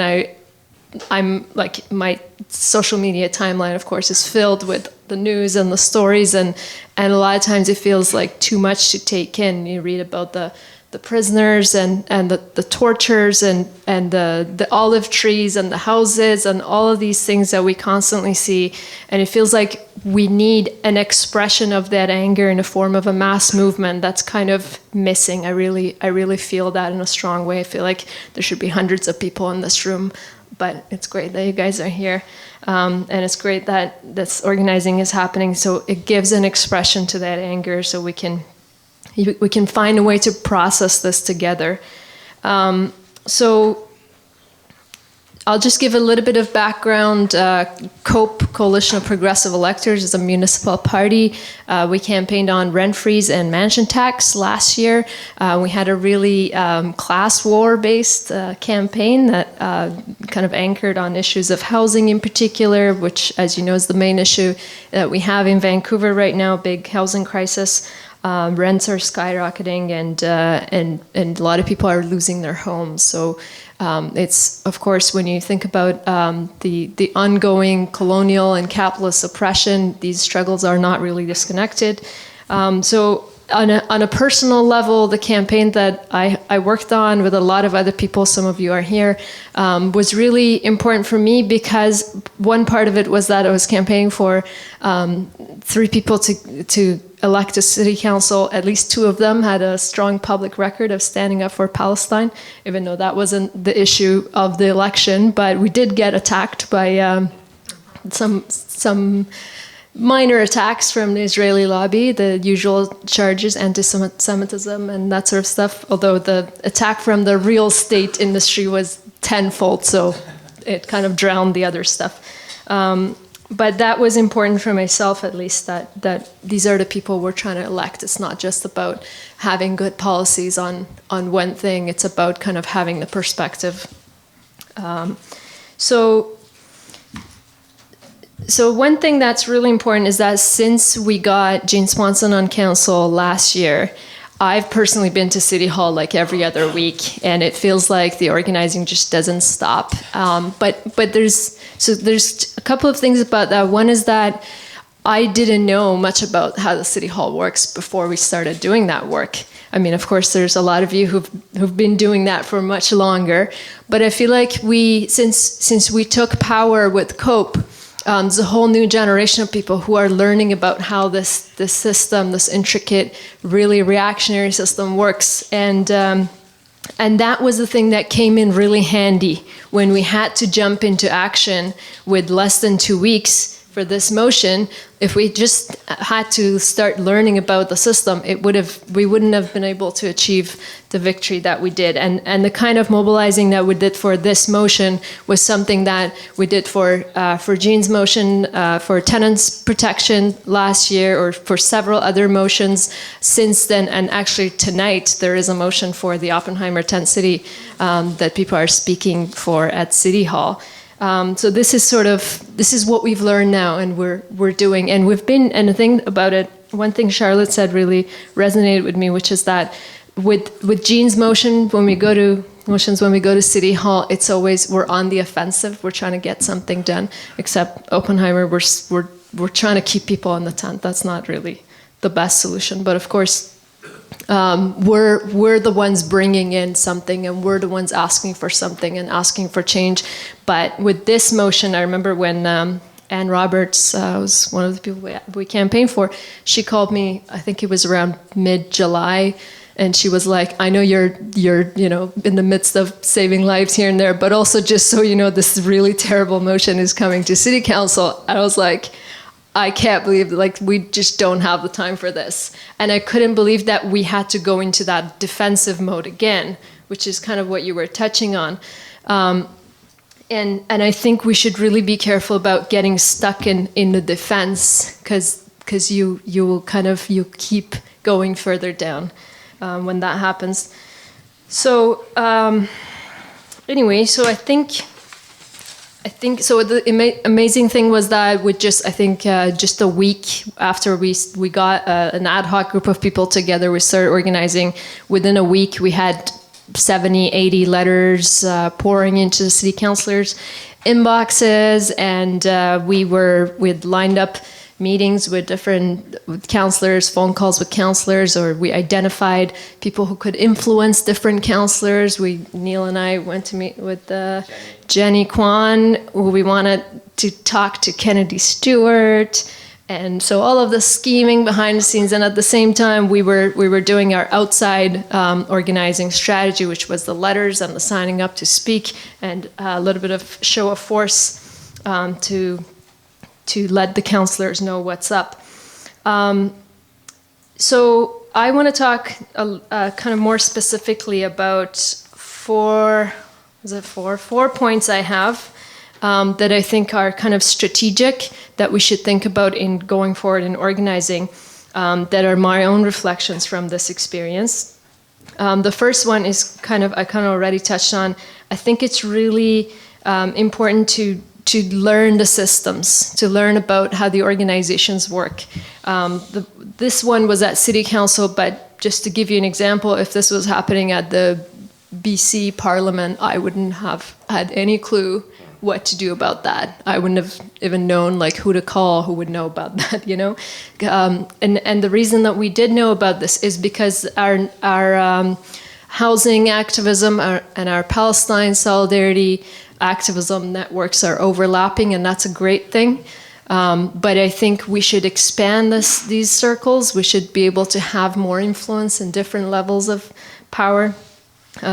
I'm like, my social media timeline, of course, is filled with the news and the stories, and a lot of times it feels like too much to take in. You read about the prisoners and the tortures and the olive trees and the houses and all of these things that we constantly see, and it feels like we need an expression of that anger in the form of a mass movement that's kind of missing. I really feel that in a strong way. I feel like there should be hundreds of people in this room, but it's great that you guys are here, and it's great that this organizing is happening, so it gives an expression to that anger, so we can find a way to process this together. So I'll just give a little bit of background. COPE, Coalition of Progressive Electors, is a municipal party. We campaigned on rent freeze and mansion tax last year. We had a really class war-based campaign that kind of anchored on issues of housing in particular, which, as you know, is the main issue that we have in Vancouver right now, big housing crisis. Rents are skyrocketing, and a lot of people are losing their homes. So it's, of course, when you think about the ongoing colonial and capitalist oppression, these struggles are not really disconnected. So on a personal level, the campaign that I worked on with a lot of other people, some of you are here, was really important for me because one part of it was that I was campaigning for 3 people to elect a city council. At least 2 of them had a strong public record of standing up for Palestine, even though that wasn't the issue of the election. But we did get attacked by some minor attacks from the Israeli lobby, the usual charges, anti-Semitism and that sort of stuff, although the attack from the real estate industry was tenfold, so it kind of drowned the other stuff. But that was important for myself, at least, that these are the people we're trying to elect. It's not just about having good policies on one thing, it's about kind of having the perspective. So So one thing that's really important is that since we got Jean Swanson on council last year, I've personally been to City Hall like every other week, and it feels like the organizing just doesn't stop. But there's a couple of things about that. One is that I didn't know much about how the City Hall works before we started doing that work. I mean, of course, there's a lot of you who've been doing that for much longer, but I feel like since we took power with COPE, there's a whole new generation of people who are learning about how this system, this intricate, really reactionary system works, and that was the thing that came in really handy when we had to jump into action with less than 2 weeks for this motion. If we just had to start learning about the system, we wouldn't have been able to achieve the victory that we did. And the kind of mobilizing that we did for this motion was something that we did for Jean's motion, for tenants protection last year, or for several other motions since then. And actually tonight there is a motion for the Oppenheimer tent city that people are speaking for at City Hall. So this is what we've learned now, and we're doing, and the thing about it, one thing Charlotte said really resonated with me, which is that with Jean's motion, when we go to City Hall, it's always, we're on the offensive, we're trying to get something done, except Oppenheimer, we're trying to keep people in the tent. That's not really the best solution, but of course, we're the ones bringing in something, and we're the ones asking for something and asking for change. But with this motion, I remember when Ann Roberts was one of the people we campaigned for, she called me, I think it was around mid-July, and she was like, I know you're in the midst of saving lives here and there, but also just so you know, this really terrible motion is coming to City Council. And I was like, I can't believe, we just don't have the time for this. And I couldn't believe that we had to go into that defensive mode again, which is kind of what you were touching on. And I think we should really be careful about getting stuck in the defense, because you keep going further down when that happens. So anyway, so I think so. The amazing thing was that with just a week after we got an ad hoc group of people together, we started organizing. Within a week, we had 70, 80 letters pouring into the city councilors' inboxes, and we'd lined up meetings with different councilors, phone calls with councilors, or we identified people who could influence different councilors. Neil and I went to meet with Jenny Kwan, who we wanted to talk to Kennedy Stewart. And so all of the scheming behind the scenes, and at the same time, we were doing our outside organizing strategy, which was the letters and the signing up to speak, and a little bit of show of force to let the councilors know what's up. So I want to talk kind of more specifically about four points I have that I think are kind of strategic, that we should think about in going forward in organizing, that are my own reflections from this experience. The first one is I kind of already touched on. I think it's really important to learn the systems, to learn about how the organizations work. This one was at City Council, but just to give you an example, if this was happening at the BC Parliament, I wouldn't have had any clue what to do about that. I wouldn't have even known who to call, who would know about that, And the reason that we did know about this is because our housing activism and our Palestine solidarity activism networks are overlapping, and that's a great thing. But I think we should expand these circles. We should be able to have more influence in different levels of power,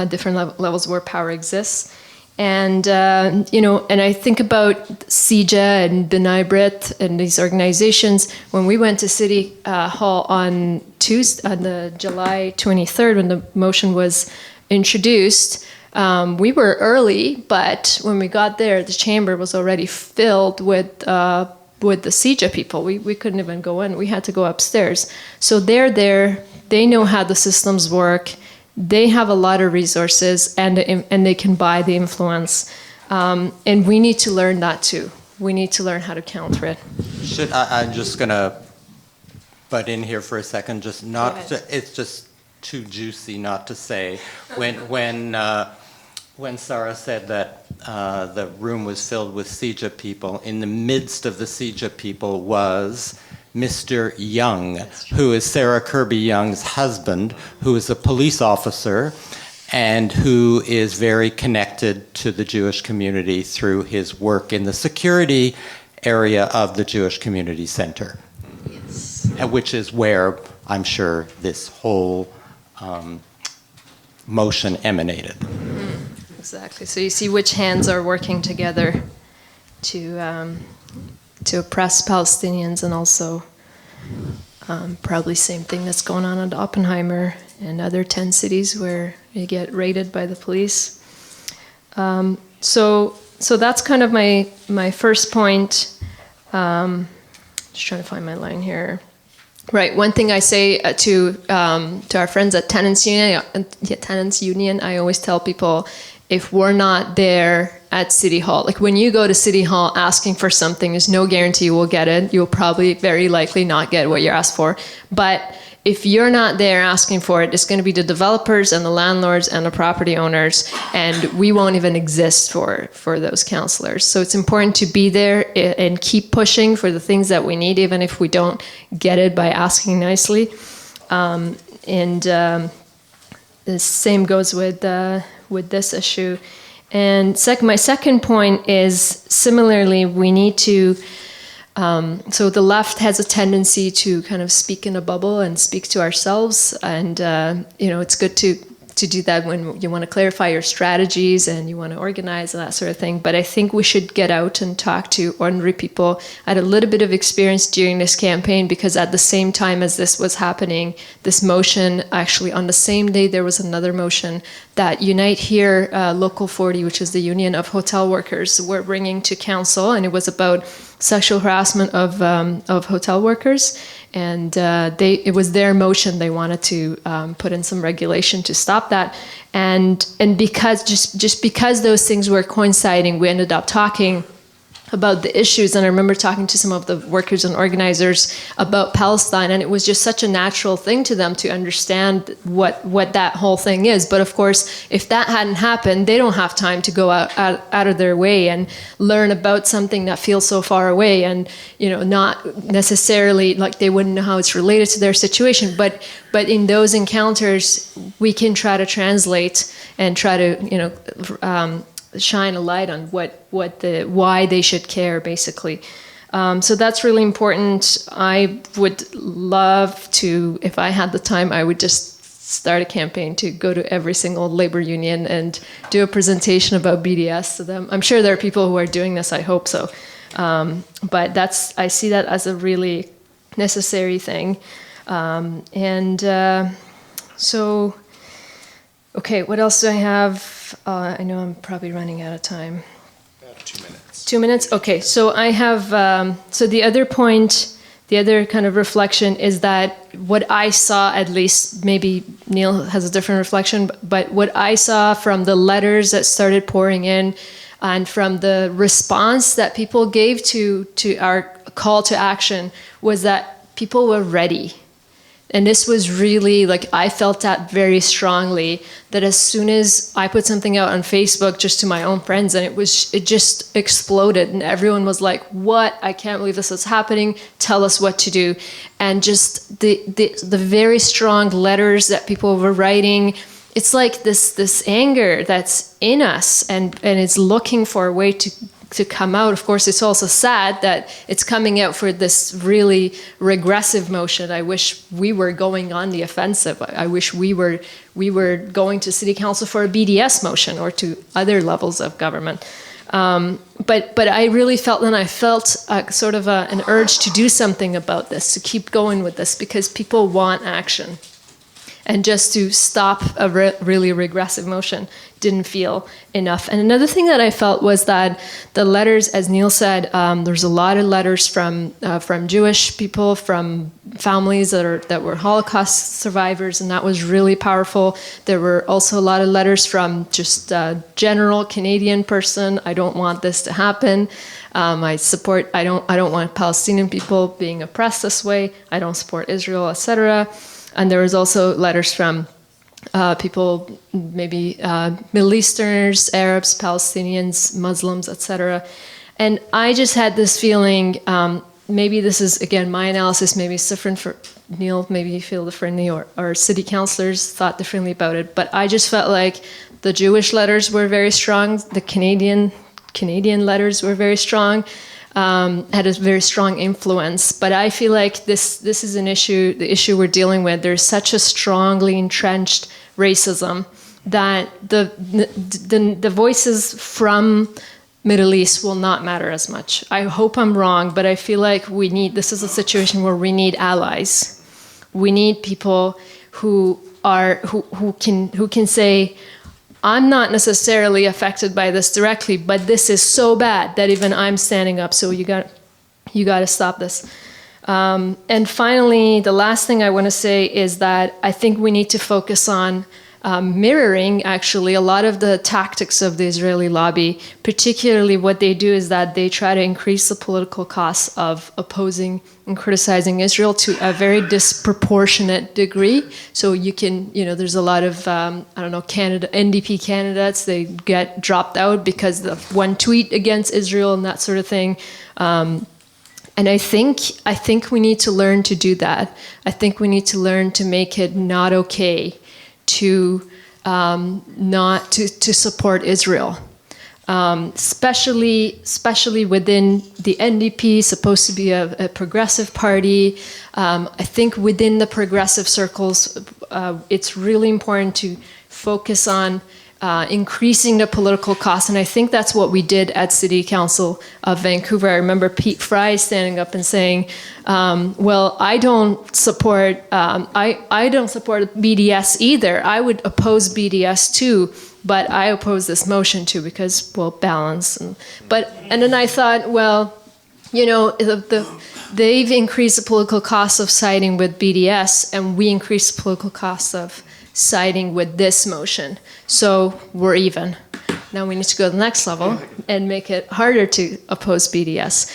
different levels where power exists. And, and I think about CIJA and B'nai B'rith and these organizations. When we went to City Hall on the July 23rd, when the motion was introduced, we were early, but when we got there, the chamber was already filled with the CIJA people. We couldn't even go in. We had to go upstairs. So they're there. They know how the systems work. They have a lot of resources, and they can buy the influence. And we need to learn that too. we need to learn how to counter it. I'm just going to butt in here for a second, just not Go ahead. to, it's just too juicy not to say. When Sarah said that the room was filled with CIJA people, in the midst of the CIJA people was Mr. Young, who is Sarah Kirby Young's husband, who is a police officer and who is very connected to the Jewish community through his work in the security area of the Jewish Community Center. Yes. Which is where I'm sure this whole motion emanated. Exactly. So you see which hands are working together to oppress Palestinians, and also probably same thing that's going on at Oppenheimer and other 10 cities where you get raided by the police. So that's kind of my first point. Just trying to find my line here. Right. One thing I say to our friends at Tenants Union, I always tell people, if we're not there at City Hall, like when you go to City Hall asking for something, there's no guarantee you will get it. You'll probably very likely not get what you're asked for. But if you're not there asking for it, it's going to be the developers and the landlords and the property owners, and we won't even exist for those counselors. So it's important to be there and keep pushing for the things that we need, even if we don't get it by asking nicely. The same goes with this issue. And my second point is, similarly, we need to, so the left has a tendency to kind of speak in a bubble and speak to ourselves. And, it's good to do that when you want to clarify your strategies and you want to organize and that sort of thing. But I think we should get out and talk to ordinary people. I had a little bit of experience during this campaign, because at the same time as this was happening, this motion, actually on the same day, there was another motion that Unite Here, Local 40, which is the union of hotel workers, were bringing to council, and it was about sexual harassment of hotel workers. And it was their motion. They wanted to put in some regulation to stop that. And because just because those things were coinciding, we ended up talking about the issues. And I remember talking to some of the workers and organizers about Palestine, and it was just such a natural thing to them to understand what that whole thing is. But of course, if that hadn't happened, they don't have time to go out of their way and learn about something that feels so far away, and not necessarily, like, they wouldn't know how it's related to their situation. But in those encounters, we can try to translate and try to shine a light on why they should care, basically. So that's really important. I would love to, if I had the time, I would just start a campaign to go to every single labor union and do a presentation about BDS to them. I'm sure there are people who are doing this, I hope so. But I see that as a really necessary thing. Okay, what else do I have? I know I'm probably running out of time. About 2 minutes. 2 minutes? Okay, so I have, so the other point, the other kind of reflection is that what I saw, at least, maybe Neil has a different reflection, but what I saw from the letters that started pouring in and from the response that people gave to our call to action was that people were ready. And this was really, like, I felt that very strongly, that as soon as I put something out on Facebook just to my own friends, and it just exploded, and everyone was like, what? I can't believe this is happening. Tell us what to do. And just the very strong letters that people were writing, it's like this anger that's in us, and it's looking for a way to come out. Of course, it's also sad that it's coming out for this really regressive motion. I wish we were going on the offensive. I wish we were going to City Council for a BDS motion, or to other levels of government. But I really felt, and I felt sort of an urge to do something about this, to keep going with this, because people want action. And just to stop a really regressive motion didn't feel enough. And another thing that I felt was that the letters, as Neil said, there's a lot of letters from Jewish people, from families that were Holocaust survivors, and that was really powerful. There were also a lot of letters from just a general Canadian person. I don't want this to happen. I don't want Palestinian people being oppressed this way. I don't support Israel, etc. And there was also letters from people, maybe Middle Easterners, Arabs, Palestinians, Muslims, etc. And I just had this feeling, maybe this is, again, my analysis, maybe it's different for Neil, maybe you feel differently, or city councillors thought differently about it, but I just felt like the Jewish letters were very strong, the Canadian letters were very strong, had a very strong influence. But I feel like this is an issue, the issue we're dealing with. There's such a strongly entrenched racism that the voices from Middle East will not matter as much. I hope I'm wrong, but I feel like this is a situation where we need allies. We need people who can say, I'm not necessarily affected by this directly, but this is so bad that even I'm standing up. So you got to stop this. And finally, the last thing I want to say is that I think we need to focus on mirroring, actually, a lot of the tactics of the Israeli lobby. Particularly what they do is that they try to increase the political costs of opposing and criticizing Israel to a very disproportionate degree. So you can, there's a lot of, NDP candidates, they get dropped out because of one tweet against Israel and that sort of thing. And I think we need to learn to do that. I think we need to learn to make it not okay to not to support Israel, especially within the NDP, supposed to be a progressive party. I think within the progressive circles, it's really important to focus on increasing the political costs, and I think that's what we did at City Council of Vancouver. I remember Pete Fry standing up and saying, "Well, I don't support BDS either. I would oppose BDS too, but I oppose this motion too because balance." And then I thought, well, they've increased the political costs of siding with BDS, and we increased the political costs of siding with this motion. So we're even. Now we need to go to the next level and make it harder to oppose BDS.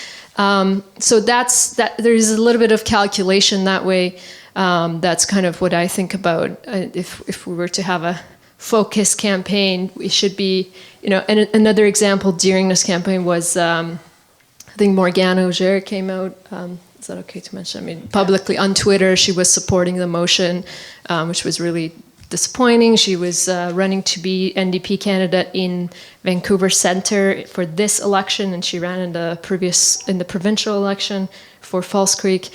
So there's a little bit of calculation that way. That's kind of what I think about. If we were to have a focus campaign, we should be, and another example during this campaign was, I think Morgane Auger came out, is that okay to mention? I mean, publicly on Twitter, she was supporting the motion, which was really disappointing. She was running to be NDP candidate in Vancouver Centre for this election, and she ran in the provincial election for False Creek.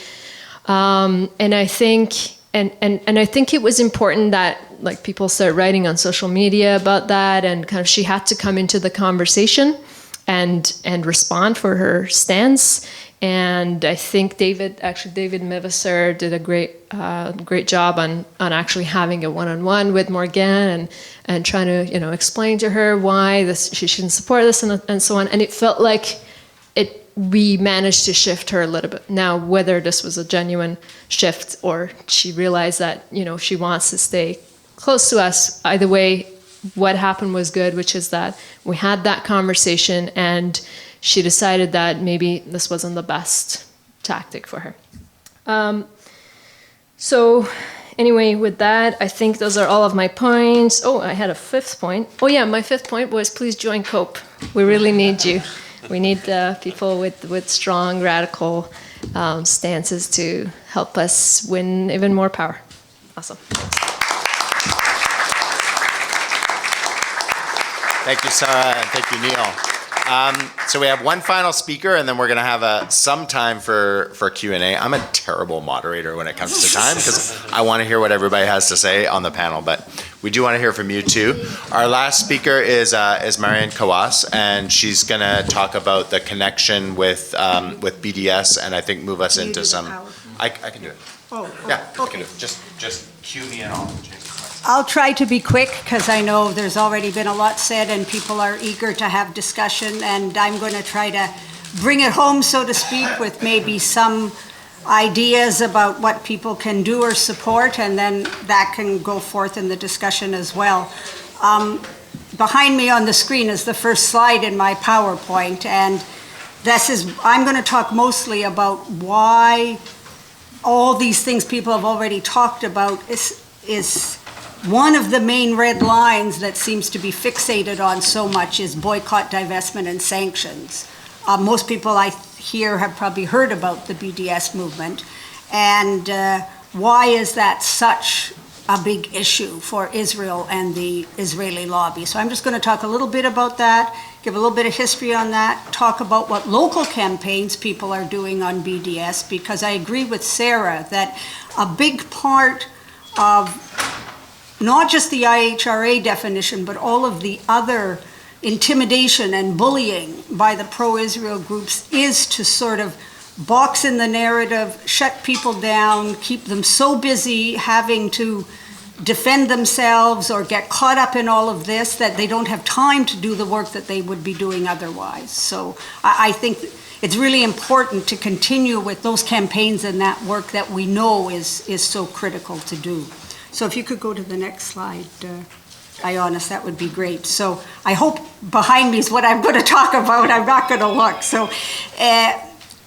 And I think it was important that people start writing on social media about that, and kind of she had to come into the conversation and respond for her stance. And I think David Mivisser did a great job on actually having a one-on-one with Morgane and trying to explain to her why she shouldn't support this and so on. And it felt like we managed to shift her a little bit. Now, whether this was a genuine shift or she realized that she wants to stay close to us, either way, what happened was good, which is that we had that conversation and she decided that maybe this wasn't the best tactic for her. So anyway, with that, I think those are all of my points. Oh, I had a fifth point. Oh yeah, my fifth point was please join COPE. We really need you. We need people with strong, radical stances to help us win even more power. Awesome. Thanks. Thank you, Sarah, and thank you, Neil. So we have one final speaker, and then we're going to have some time for Q&A. I'm a terrible moderator when it comes to time because I want to hear what everybody has to say on the panel, but we do want to hear from you too. Our last speaker is Marianne Kawas, and she's going to talk about the connection with BDS, and I think move us into some. I can do it. Oh, yeah, okay. I can do it. Just cue me and I'll change the slides. I'll try to be quick because I know there's already been a lot said and people are eager to have discussion, and I'm going to try to bring it home, so to speak, with maybe some ideas about what people can do or support, and then that can go forth in the discussion as well. Behind me on the screen is the first slide in my PowerPoint, and I'm going to talk mostly about why all these things people have already talked about is one of the main red lines that seems to be fixated on so much is boycott, divestment, and sanctions. Most people I hear have probably heard about the BDS movement, and why is that such a big issue for Israel and the Israeli lobby? So I'm just going to talk a little bit about that, give a little bit of history on that, talk about what local campaigns people are doing on BDS, because I agree with Sarah that a big part of not just the IHRA definition, but all of the other intimidation and bullying by the pro-Israel groups is to sort of box in the narrative, shut people down, keep them so busy having to defend themselves or get caught up in all of this that they don't have time to do the work that they would be doing otherwise. So I think it's really important to continue with those campaigns and that work that we know is so critical to do. So if you could go to the next slide, Ionis, that would be great. So I hope behind me is what I'm going to talk about. I'm not going to look. So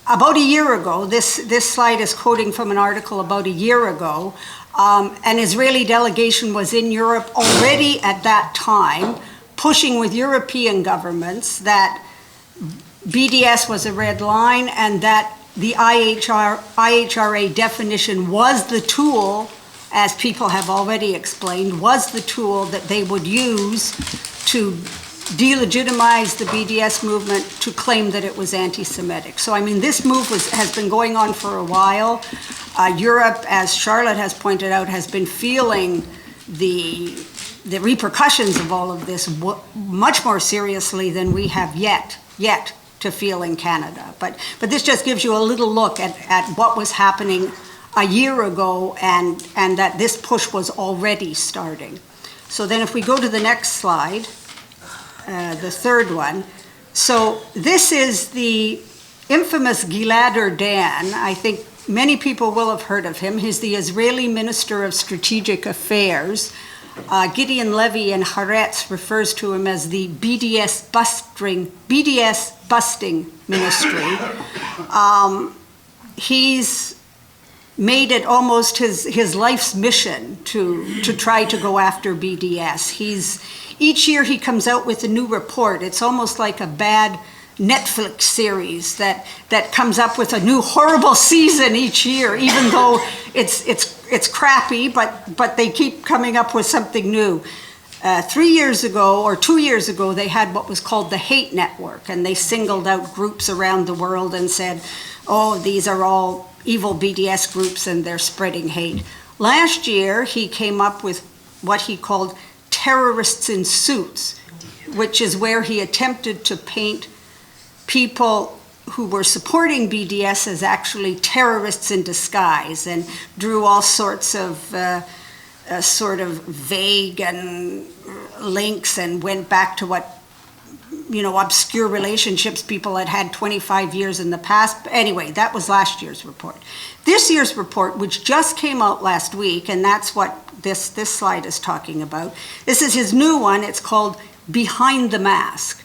about a year ago, this slide is quoting from an article about a year ago. An Israeli delegation was in Europe already at that time, pushing with European governments that BDS was a red line and that the IHRA definition was the tool, as people have already explained, was the tool that they would use to delegitimize the BDS movement, to claim that it was anti-Semitic. So, I mean, this move has been going on for a while. Europe, as Charlotte has pointed out, has been feeling the repercussions of all of this much more seriously than we have yet to feel in Canada. But this just gives you a little look at what was happening a year ago and that this push was already starting. So then if we go to the next slide, the third one. So this is the infamous Gilad Erdan. I think many people will have heard of him. He's the Israeli Minister of Strategic Affairs. Gideon Levy in Haaretz refers to him as the BDS busting ministry. He's made it almost his life's mission to try to go after BDS. Each year he comes out with a new report. It's almost like a bad Netflix series that comes up with a new horrible season each year, even though it's crappy, but they keep coming up with something new. 3 years ago, or 2 years ago, they had what was called the Hate Network, and they singled out groups around the world and said, oh, these are all evil BDS groups and they're spreading hate. Last year, he came up with what he called terrorists in suits, which is where he attempted to paint people who were supporting BDS as actually terrorists in disguise, and drew all sorts of sort of vague and links and went back to what, obscure relationships people had 25 years in the past. Anyway, that was last year's report. This year's report, which just came out last week, and that's what this slide is talking about. This is his new one. It's called Behind the Mask.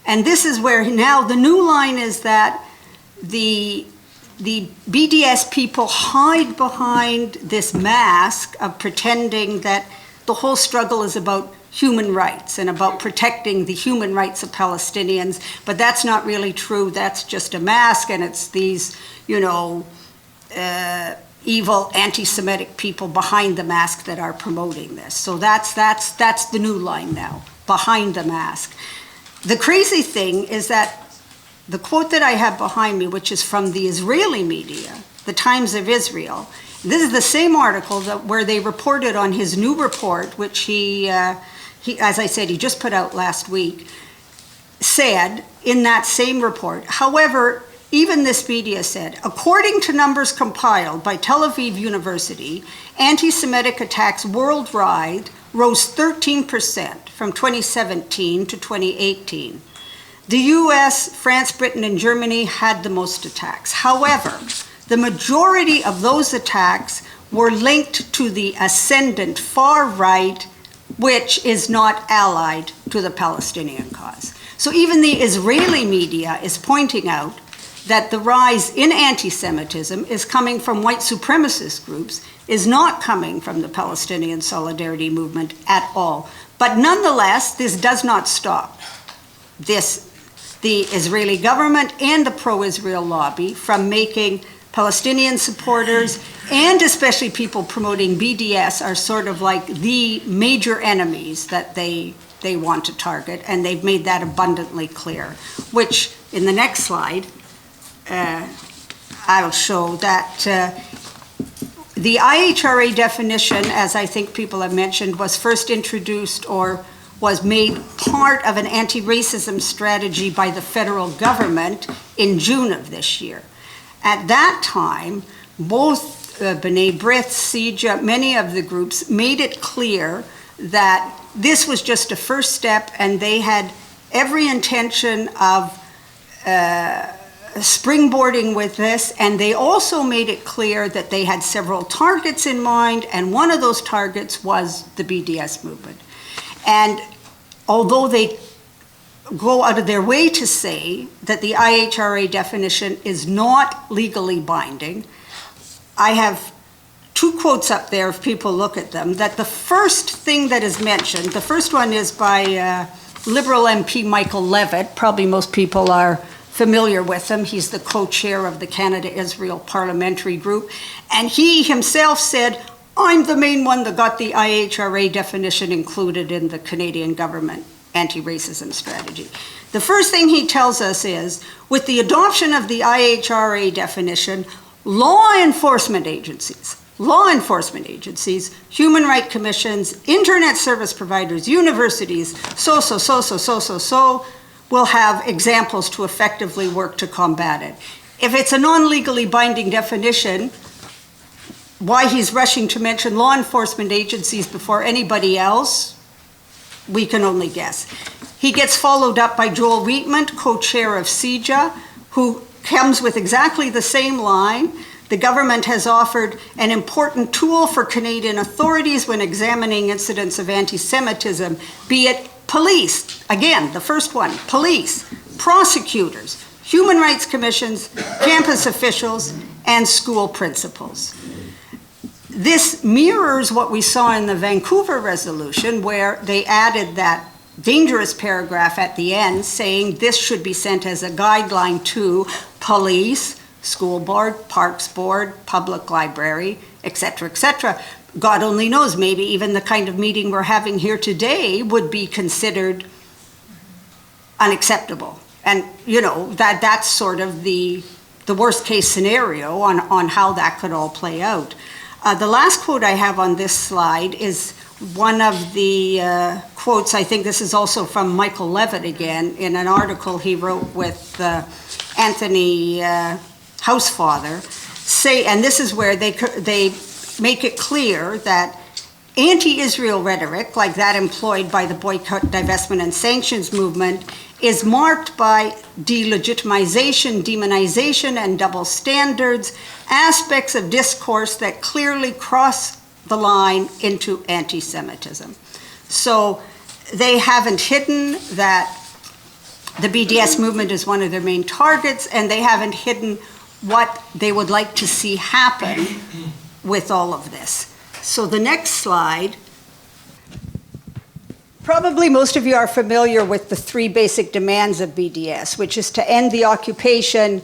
And this is where now the new line is that the BDS people hide behind this mask of pretending that the whole struggle is about human rights and about protecting the human rights of Palestinians, but that's not really true. That's just a mask, and it's these, evil anti-Semitic people behind the mask that are promoting this. So that's the new line now, behind the mask. The crazy thing is that the quote that I have behind me, which is from the Israeli media, the Times of Israel, this is the same article where they reported on his new report, which he, as I said, he just put out last week, said in that same report, however, even this media said, according to numbers compiled by Tel Aviv University, anti-Semitic attacks worldwide rose 13% from 2017 to 2018. The US, France, Britain, and Germany had the most attacks. However, the majority of those attacks were linked to the ascendant far right, which is not allied to the Palestinian cause. So even the Israeli media is pointing out that the rise in anti-Semitism is coming from white supremacist groups, is not coming from the Palestinian solidarity movement at all. But nonetheless, this does not stop the Israeli government and the pro-Israel lobby from making Palestinian supporters, and especially people promoting BDS, are sort of like the major enemies that they want to target, and they've made that abundantly clear, which in the next slide, I'll show that the IHRA definition, as I think people have mentioned, was first introduced or was made part of an anti-racism strategy by the federal government in June of this year. At that time, both B'nai B'rith, CIJA, many of the groups made it clear that this was just a first step, and they had every intention of springboarding with this, and they also made it clear that they had several targets in mind, and one of those targets was the BDS movement. And although they go out of their way to say that the IHRA definition is not legally binding, I have two quotes up there if people look at them, that the first thing that is mentioned, the first one is by Liberal MP Michael Levitt. Probably most people are familiar with him. He's the co-chair of the Canada-Israel Parliamentary Group. And he himself said, I'm the main one that got the IHRA definition included in the Canadian government anti-racism strategy. The first thing he tells us is, with the adoption of the IHRA definition, law enforcement agencies, human rights commissions, internet service providers, universities, will have examples to effectively work to combat it. If it's a non-legally binding definition, why he's rushing to mention law enforcement agencies before anybody else, we can only guess. He gets followed up by Joel Wheatman, co-chair of CIJA, who comes with exactly the same line. The government has offered an important tool for Canadian authorities when examining incidents of anti-Semitism, be it police, again, the first one, police, prosecutors, human rights commissions, campus officials, and school principals. This mirrors what we saw in the Vancouver resolution, where they added that dangerous paragraph at the end saying this should be sent as a guideline to police, school board, parks board, public library, etc., etc. God only knows, maybe even the kind of meeting we're having here today would be considered unacceptable. And, you know, that's sort of the worst case scenario on how that could all play out. The last quote I have on this slide is one of the quotes, I think this is also from Michael Levitt again, in an article he wrote with Anthony Housefather, and this is where they make it clear that anti-Israel rhetoric, like that employed by the boycott, divestment, and sanctions movement, is marked by delegitimization, demonization, and double standards, aspects of discourse that clearly cross the line into anti-Semitism. So they haven't hidden that the BDS movement is one of their main targets, and they haven't hidden what they would like to see happen with all of this. So the next slide. Probably most of you are familiar with the three basic demands of BDS, which is to end the occupation,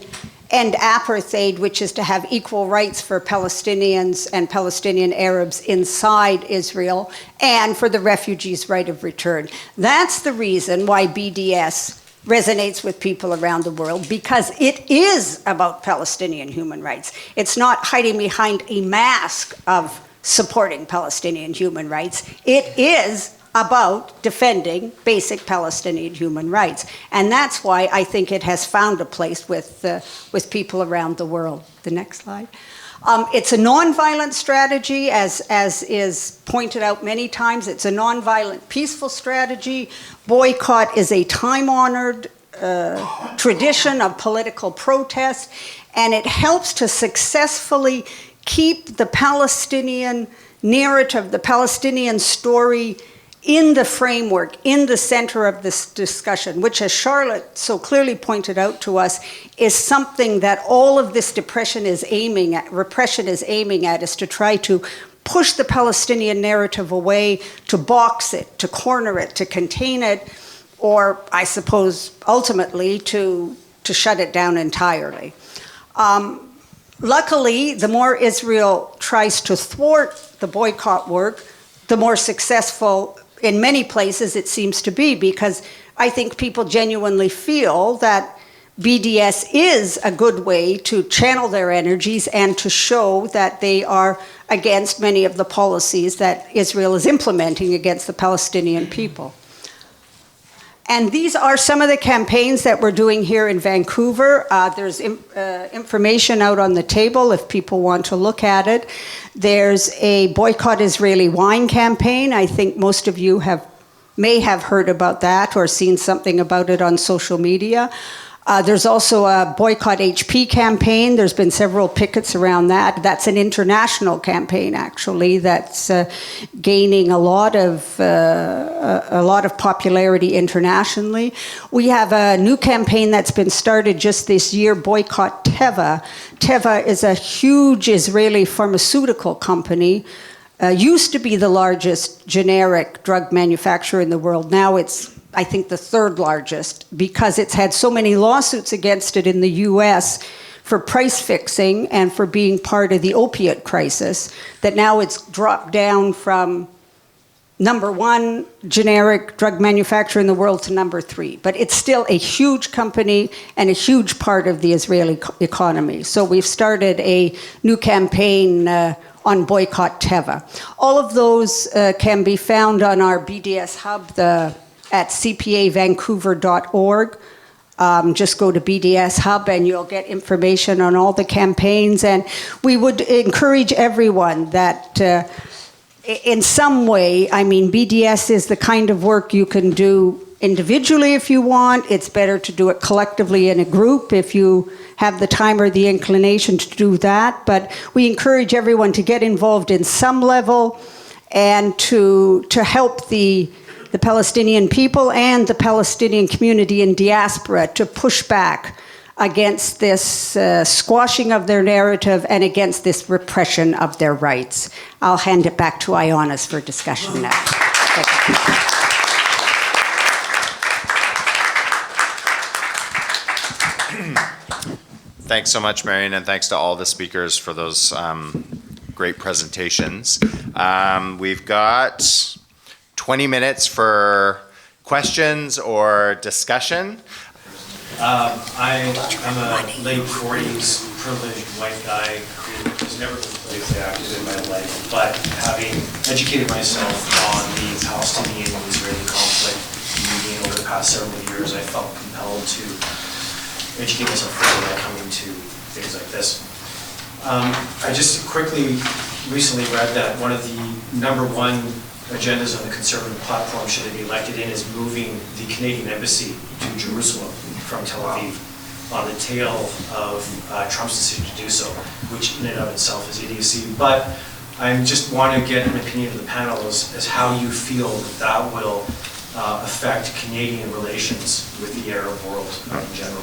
end apartheid, which is to have equal rights for Palestinians and Palestinian Arabs inside Israel, and for the refugees' right of return. That's the reason why BDS resonates with people around the world, because it is about Palestinian human rights. It's not hiding behind a mask of supporting Palestinian human rights. It is about defending basic Palestinian human rights. And that's why I think it has found a place with people around the world. The next slide. It's a nonviolent strategy, as is pointed out many times. It's a nonviolent, peaceful strategy. Boycott is a time-honored tradition of political protest, and it helps to successfully keep the Palestinian narrative, the Palestinian story in the framework, in the center of this discussion, which, as Charlotte so clearly pointed out to us, is something that all of this repression is aiming at, is to try to push the Palestinian narrative away, to box it, to corner it, to contain it, or, I suppose, ultimately, to shut it down entirely. Luckily, the more Israel tries to thwart the boycott work, the more successful in many places it seems to be, because I think people genuinely feel that BDS is a good way to channel their energies and to show that they are against many of the policies that Israel is implementing against the Palestinian people. And these are some of the campaigns that we're doing here in Vancouver. There's information out on the table if people want to look at it. There's a Boycott Israeli Wine campaign. I think most of you may have heard about that or seen something about it on social media. There's also a Boycott HP campaign. There's been several pickets around that. That's an international campaign, actually, that's gaining a lot of popularity internationally. We have a new campaign that's been started just this year, Boycott Teva. Teva is a huge Israeli pharmaceutical company. Used to be the largest generic drug manufacturer in the world. Now it's, I think, the third largest, because it's had so many lawsuits against it in the US for price fixing and for being part of the opiate crisis, that now it's dropped down from #1 generic drug manufacturer in the world to #3. But it's still a huge company and a huge part of the Israeli economy. So we've started a new campaign on Boycott Teva. All of those can be found on our BDS hub, at cpavancouver.org. Just go to BDS Hub and you'll get information on all the campaigns. And we would encourage everyone that in some way, I mean, BDS is the kind of work you can do individually if you want. It's better to do it collectively in a group if you have the time or the inclination to do that. But we encourage everyone to get involved in some level and to help the Palestinian people and the Palestinian community in diaspora to push back against this squashing of their narrative and against this repression of their rights. I'll hand it back to Ioannis for discussion now. Thank you. Thanks so much, Marion, and thanks to all the speakers for those great presentations. We've got 20 minutes for questions or discussion. I'm a late 40s privileged white guy who has never been politically active in my life, but having educated myself on the Palestinian-Israeli conflict over the past several years, I felt compelled to educate myself further by coming to things like this. I just quickly recently read that one of the #1 agendas on the Conservative platform, should it be elected in, is moving the Canadian Embassy to Jerusalem from Tel Aviv on the tail of Trump's decision to do so, which in and of itself is idiocy. But I just want to get an opinion of the panel as how you feel that will affect Canadian relations with the Arab world in general.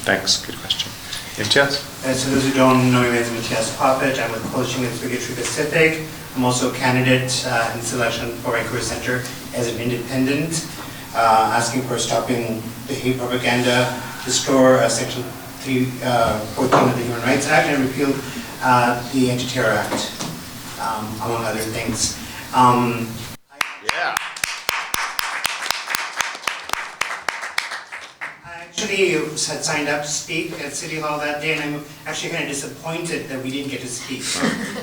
Thanks, good question. Imtiaz? So those who don't know me as Imtiaz Puppet, I'm with Coalition Against Bigotry Pacific. I'm also a candidate in selection for Vancouver Centre as an independent, asking for stopping the hate propaganda, restore Section 314 of the Human Rights Act, and repeal the Anti-Terror Act, among other things. Yeah. I actually had signed up to speak at City Hall that day, and I'm actually kind of disappointed that we didn't get to speak,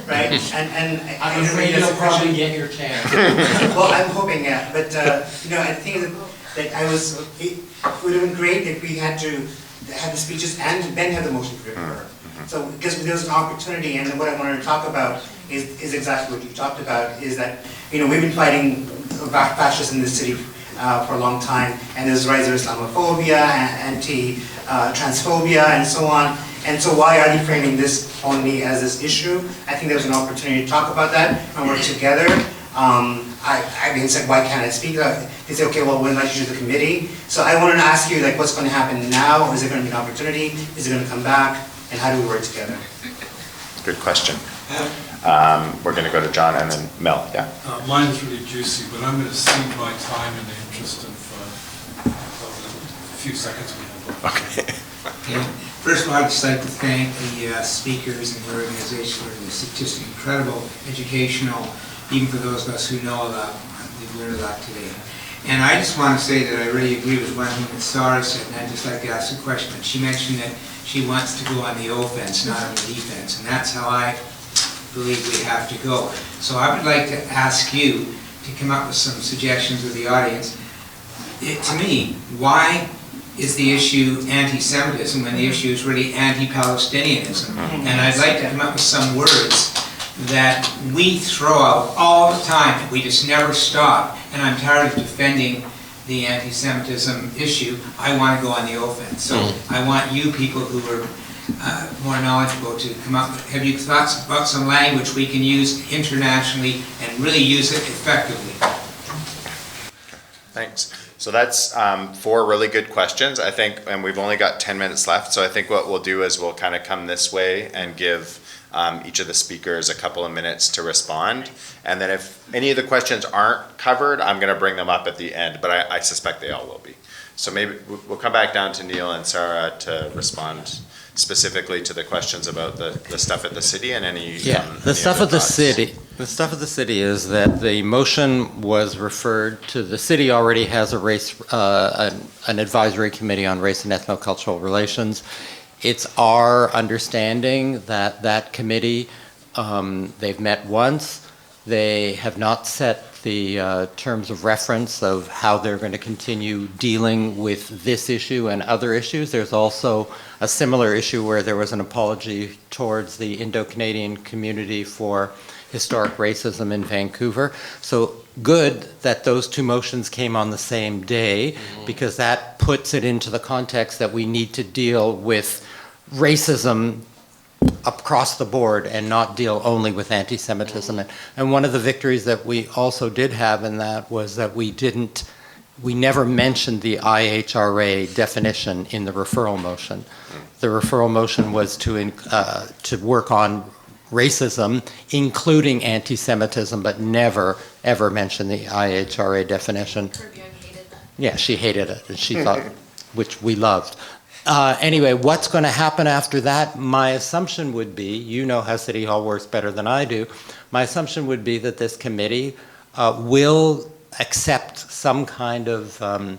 right? And I'm afraid you'll probably get your chance. Well, I'm hoping, yeah, but, you know, I think that it would have been great if we had to have the speeches and then have the motion to refer. So, because there was an opportunity, and what I wanted to talk about is exactly what you talked about, is that, you know, we've been fighting fascists in this city for a long time, and there's rise of Islamophobia, anti-transphobia, and so on. And so why are you framing this only as this issue? I think there's an opportunity to talk about that and work together. I mean, it's like, why can't I speak? They say, okay, well, we'll invite you to the committee. So I wanted to ask you, like, what's going to happen now? Is it going to be an opportunity? Is it going to come back? And how do we work together? Good question. We're going to go to John and then Mel, yeah. Mine is really juicy, but I'm going to cede my time in the interest of the few seconds we have left. Okay. Yeah. First of all, I'd just like to thank the speakers and the organization for this just incredible educational, even for those of us who know a lot, we've learned a lot today. And I just want to say that I really agree with one thing that Sarah said, and I'd just like to ask a question. She mentioned that she wants to go on the offense, not on the defense, and that's how I believe we have to go. So I would like to ask you to come up with some suggestions with the audience. To me, why is the issue anti-Semitism when the issue is really anti-Palestinianism? And I'd like to come up with some words that we throw out all the time, that we just never stop. And I'm tired of defending the anti-Semitism issue. I want to go on the offense. So I want you people who are more knowledgeable to come up. Have you thought about some language we can use internationally and really use it effectively? Thanks. So that's 4 really good questions, I think, and we've only got 10 minutes left. So I think what we'll do is we'll kind of come this way and give each of the speakers a couple of minutes to respond. And then if any of the questions aren't covered, I'm going to bring them up at the end, but I suspect they all will be. So maybe we'll come back down to Neil and Sarah to respond specifically to the questions about the stuff at the city and any the stuff at the city. The stuff at the city is that the motion was referred to. The city already has a an advisory committee on race and ethnocultural relations. It's our understanding that that committee, they've met once. They have not set the terms of reference of how they're going to continue dealing with this issue and other issues. There's also a similar issue where there was an apology towards the Indo-Canadian community for historic racism in Vancouver. So good that those 2 motions came on the same day, because that puts it into the context that we need to deal with racism across the board and not deal only with anti-Semitism. And one of the victories that we also did have in that was that we never mentioned the IHRA definition in the referral motion. The referral motion was to work on racism, including anti-Semitism, but never, ever mention the IHRA definition. Yeah, she hated it, and she thought, which we loved. Anyway, what's going to happen after that? My assumption would be, you know how City Hall works better than I do, my assumption would be that this committee will accept some kind of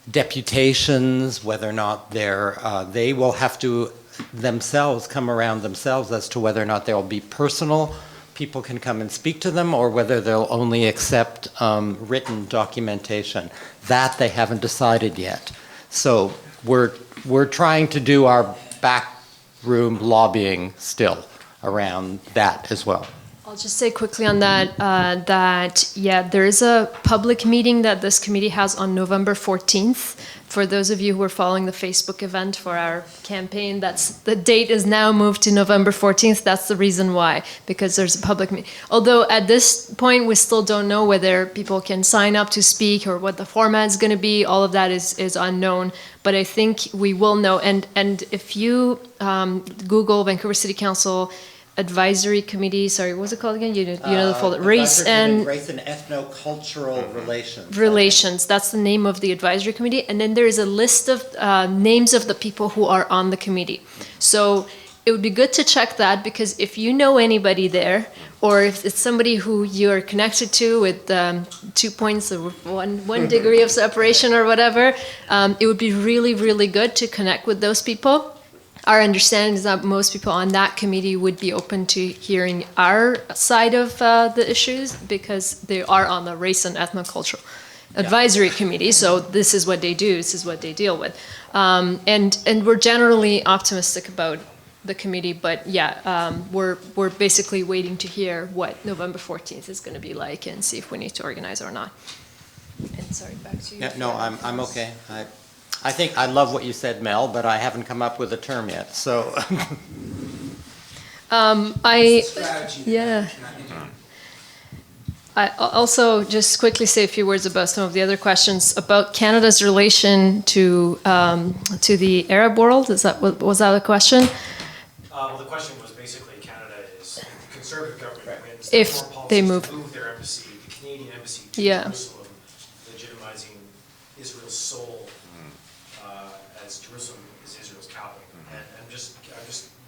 deputations, whether or not they will have to themselves come around themselves as to whether or not there will be personal, people can come and speak to them, or whether they'll only accept written documentation. That they haven't decided yet. So we're trying to do our backroom lobbying still around that as well. I'll just say quickly on that, there is a public meeting that this committee has on November 14th. For those of you who are following the Facebook event for our campaign, the date is now moved to November 14th. That's the reason why, because there's a public meeting. Although at this point, we still don't know whether people can sign up to speak or what the format is going to be. All of that is unknown, but I think we will know. And if you Google Vancouver City Council Advisory Committee, sorry, what was it called again? You know the folder. Race and Ethnocultural Relations. Relations, that's the name of the advisory committee. And then there is a list of names of the people who are on the committee. So it would be good to check that, because if you know anybody there, or if it's somebody who you're connected to with 2 points or one degree of separation or whatever, it would be really, really good to connect with those people. Our understanding is that most people on that committee would be open to hearing our side of the issues, because they are on the Race and Ethnocultural Advisory Committee, so this is what they do, this is what they deal with. And we're generally optimistic about the committee, but yeah, we're basically waiting to hear what November 14th is going to be like and see if we need to organize or not. And sorry, back to you. Yeah, no, I'm okay. I think I love what you said, Mel, but I haven't come up with a term yet, so. Yeah. I also just quickly say a few words about some of the other questions about Canada's relation to the Arab world. Was that a question? Well, the question was basically Canada is, if the Conservative government wins, If foreign policies they to move. move their embassy, the Canadian embassy to Yeah. Jerusalem, legitimizing Israel's soul as Jerusalem is Israel's capital. And I just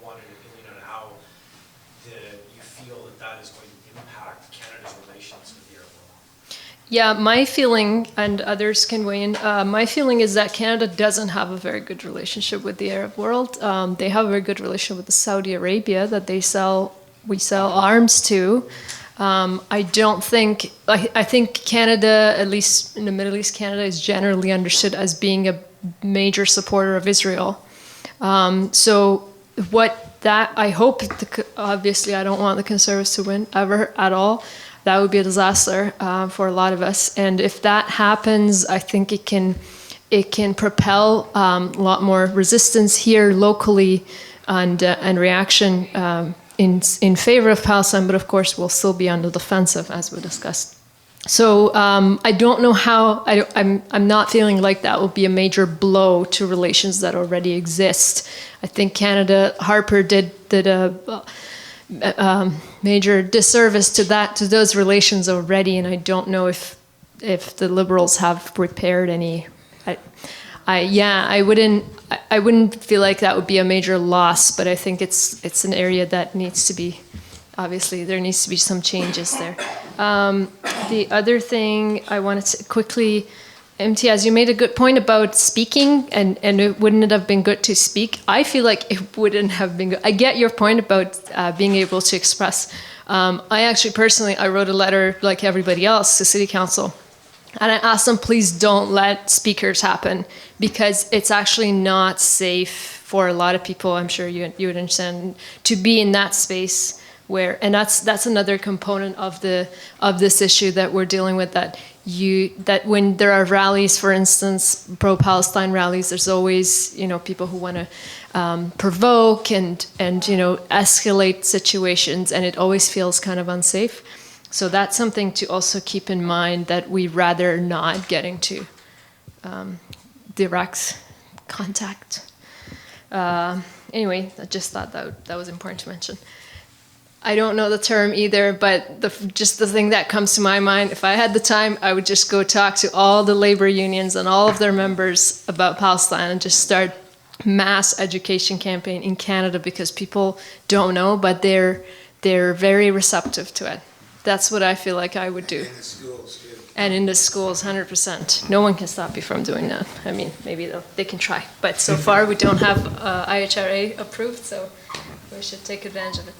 wanted an opinion on how you feel that is going to impact Canada's relations with the Arab world. Yeah, my feeling, and others can weigh in, my feeling is that Canada doesn't have a very good relationship with the Arab world. They have a very good relationship with Saudi Arabia that we sell arms to. I think Canada, at least in the Middle East, Canada is generally understood as being a major supporter of Israel. So I hope, obviously I don't want the Conservatives to win ever at all. That would be a disaster for a lot of us. And if that happens, I think it can propel a lot more resistance here locally and reaction in favor of Palestine, but of course we'll still be on the defensive, as we discussed. So I don't know how, I'm not feeling like that will be a major blow to relations that already exist. I think Harper did a major disservice to those relations already, and I don't know if the Liberals have prepared any. I wouldn't feel like that would be a major loss, but I think it's an area that needs to be, obviously there needs to be some changes there. The other thing I wanted to quickly, Imtiaz, you made a good point about speaking, and wouldn't it have been good to speak? I feel like it wouldn't have been good. I get your point about being able to express. I actually personally, I wrote a letter like everybody else to City Council, and I asked them, please don't let speakers happen, because it's actually not safe for a lot of people, I'm sure you would understand, to be in that space where, and that's another component of this issue that we're dealing with, that when there are rallies, for instance, pro-Palestine rallies, there's always, people who want to provoke and escalate situations, and it always feels kind of unsafe. So that's something to also keep in mind, that we rather not get into direct contact. Anyway, I just thought that was important to mention. I don't know the term either, but just the thing that comes to my mind, if I had the time, I would just go talk to all the labor unions and all of their members about Palestine and just start mass education campaign in Canada, because people don't know, but they're very receptive to it. That's what I feel like I would do. In the schools, too. And in the schools, 100%. No one can stop you from doing that. I mean, maybe they can try. But so far, we don't have IHRA approved, so we should take advantage of it.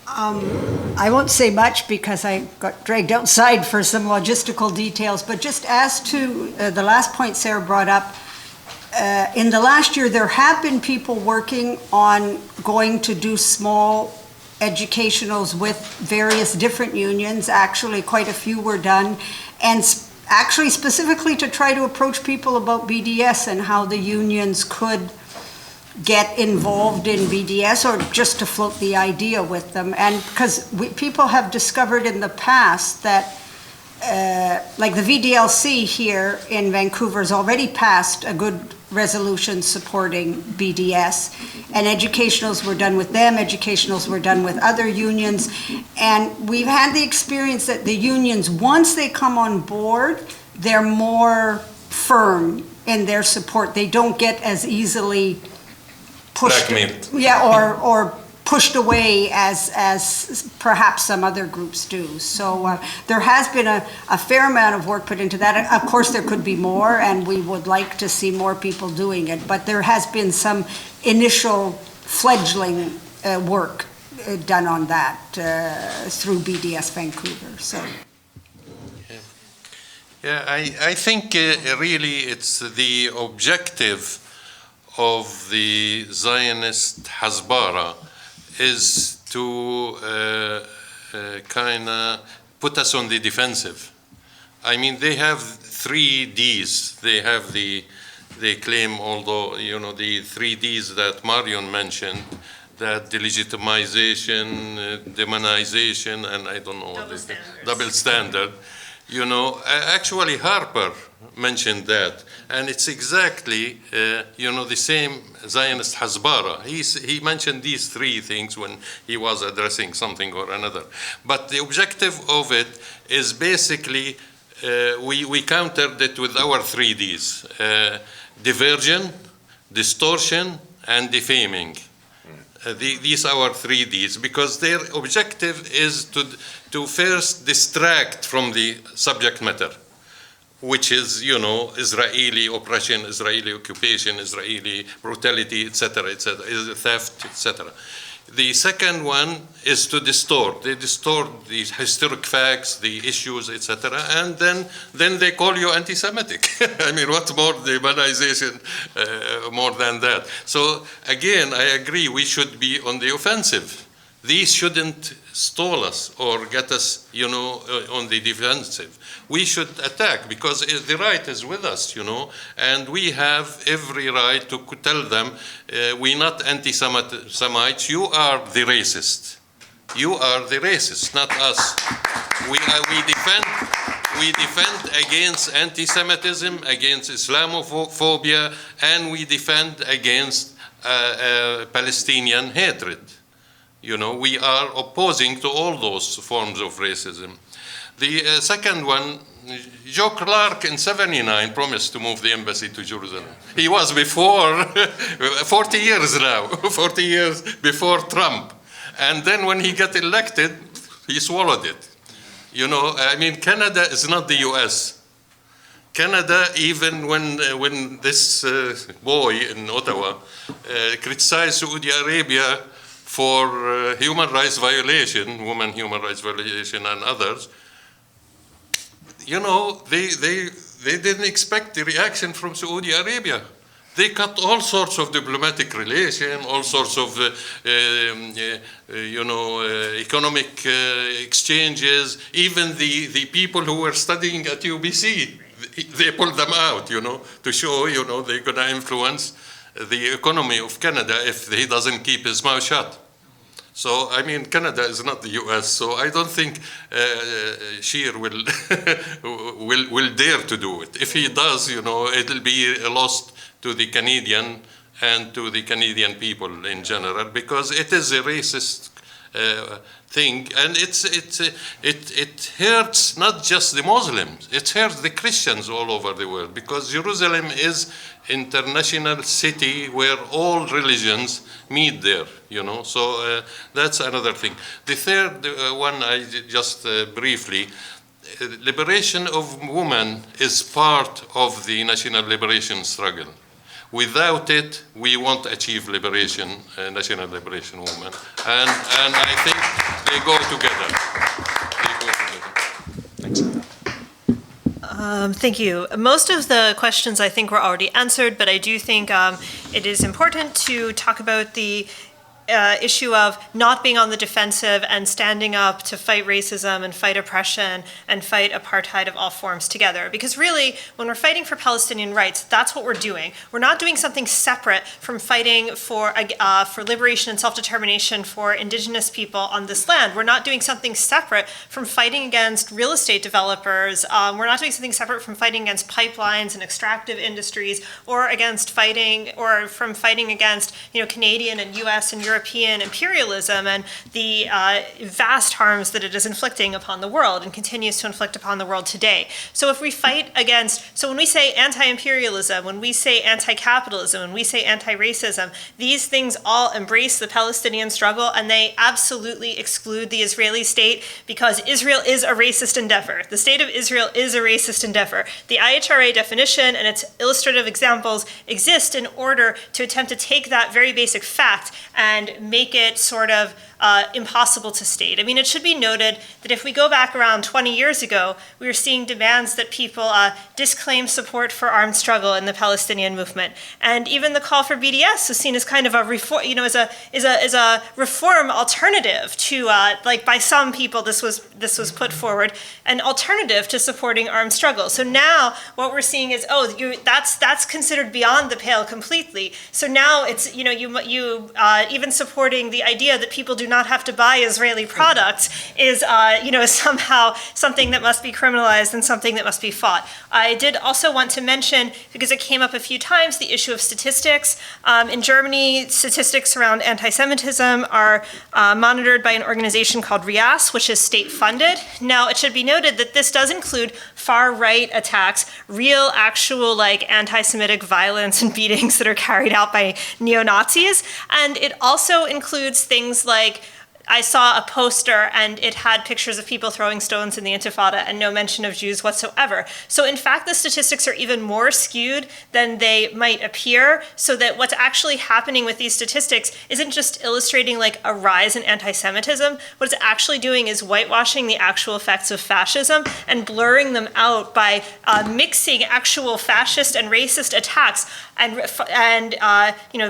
I won't say much because I got dragged outside for some logistical details, but just as to the last point Sarah brought up, in the last year, there have been people working on going to do small educationals with various different unions. Actually, quite a few were done, and actually specifically to try to approach people about BDS and how the unions could get involved in BDS, or just to float the idea with them. And because people have discovered in the past that like the VDLC here in Vancouver has already passed a good resolution supporting BDS, and educationals were done with them, educationals were done with other unions, and we've had the experience that the unions, once they come on board, they're more firm in their support. They don't get as easily pushed, Blackmailed. or pushed away as perhaps some other groups do. So there has been a fair amount of work put into that. Of course, there could be more, and we would like to see more people doing it, but there has been some initial fledgling work done on that through BDS Vancouver. So. Yeah, I think really it's the objective of the Zionist Hasbara is to kind of put us on the defensive. I mean, they have 3 Ds. They have they claim, although, you know, the 3 Ds that Marion mentioned, that delegitimization, demonization, and I don't know, double standard. You know, actually Harper mentioned that, and it's exactly, you know, the same Zionist Hasbara. He mentioned these 3 things when he was addressing something or another. But the objective of it is basically, we countered it with our 3 Ds, diversion, distortion, and defaming. These are our 3 Ds, because their objective is to first distract from the subject matter, which is, you know, Israeli oppression, Israeli occupation, Israeli brutality, etc., theft, etc. The second one is to distort. They distort the historic facts, the issues, etc., and then they call you anti-Semitic. I mean, what more demonization, more than that? So again, I agree, we should be on the offensive. These shouldn't stall us or get us, you know, on the defensive. We should attack, because the right is with us, you know, and we have every right to tell them, we're not anti-Semites, you are the racist. You are the racist, not us. We defend against anti-Semitism, against Islamophobia, and we defend against Palestinian hatred. You know, we are opposing to all those forms of racism. The second one, Joe Clark in '79 promised to move the embassy to Jerusalem. He was before, 40 years now, 40 years before Trump. And then when he got elected, he swallowed it. You know, I mean, Canada is not the US. Canada, even when this boy in Ottawa criticized Saudi Arabia for human rights violation, women human rights violation and others, you know, they didn't expect the reaction from Saudi Arabia. They cut all sorts of diplomatic relations, all sorts of, you know, economic exchanges. Even the people who were studying at UBC, they pulled them out, you know, to show, you know, they're going to influence the economy of Canada if he doesn't keep his mouth shut. So, I mean, Canada is not the US, so I don't think Scheer will, will dare to do it. If he does, you know, it'll be a loss to the Canadian and to the Canadian people in general, because it is a racist thing, and it hurts not just the Muslims, it hurts the Christians all over the world, because Jerusalem is international city where all religions meet there, you know, so that's another thing. The third one, I just briefly, liberation of women is part of the national liberation struggle. Without it, we won't achieve liberation, national liberation women. And I think they go together. Thank you. Most of the questions I think were already answered, but I do think it is important to talk about the issue of not being on the defensive and standing up to fight racism and fight oppression and fight apartheid of all forms together. Because really, when we're fighting for Palestinian rights, that's what we're doing. We're not doing something separate from fighting for liberation and self-determination for indigenous people on this land. We're not doing something separate from fighting against real estate developers. We're not doing something separate from fighting against pipelines and extractive industries, or against fighting, or from fighting against, you know, Canadian and US and European European imperialism and the vast harms that it is inflicting upon the world and continues to inflict upon the world today. So if we fight against, so when we say anti-imperialism, when we say anti-capitalism, when we say anti-racism, these things all embrace the Palestinian struggle, and they absolutely exclude the Israeli state, because Israel is a racist endeavor. The state of Israel is a racist endeavor. The IHRA definition and its illustrative examples exist in order to attempt to take that very basic fact and make it sort of impossible to state. I mean, it should be noted that if we go back around 20 years ago, we were seeing demands that people disclaim support for armed struggle in the Palestinian movement, and even the call for BDS was seen as kind of a reform, as a reform alternative to, like by some people, this was put forward, an alternative to supporting armed struggle. So now what we're seeing is, that's considered beyond the pale completely. So now it's you even supporting the idea that people do not have to buy Israeli products is somehow something that must be criminalized and something that must be fought. I did also want to mention, because it came up a few times, the issue of statistics. In Germany, statistics around anti-Semitism are monitored by an organization called RIAS, which is state-funded. Now, it should be noted that this does include far-right attacks, real, actual, anti-Semitic violence and beatings that are carried out by neo-Nazis. And it also includes things like, I saw a poster and it had pictures of people throwing stones in the Intifada and no mention of Jews whatsoever. So in fact, the statistics are even more skewed than they might appear, so that what's actually happening with these statistics isn't just illustrating a rise in anti-Semitism. What it's actually doing is whitewashing the actual effects of fascism and blurring them out by mixing actual fascist and racist attacks and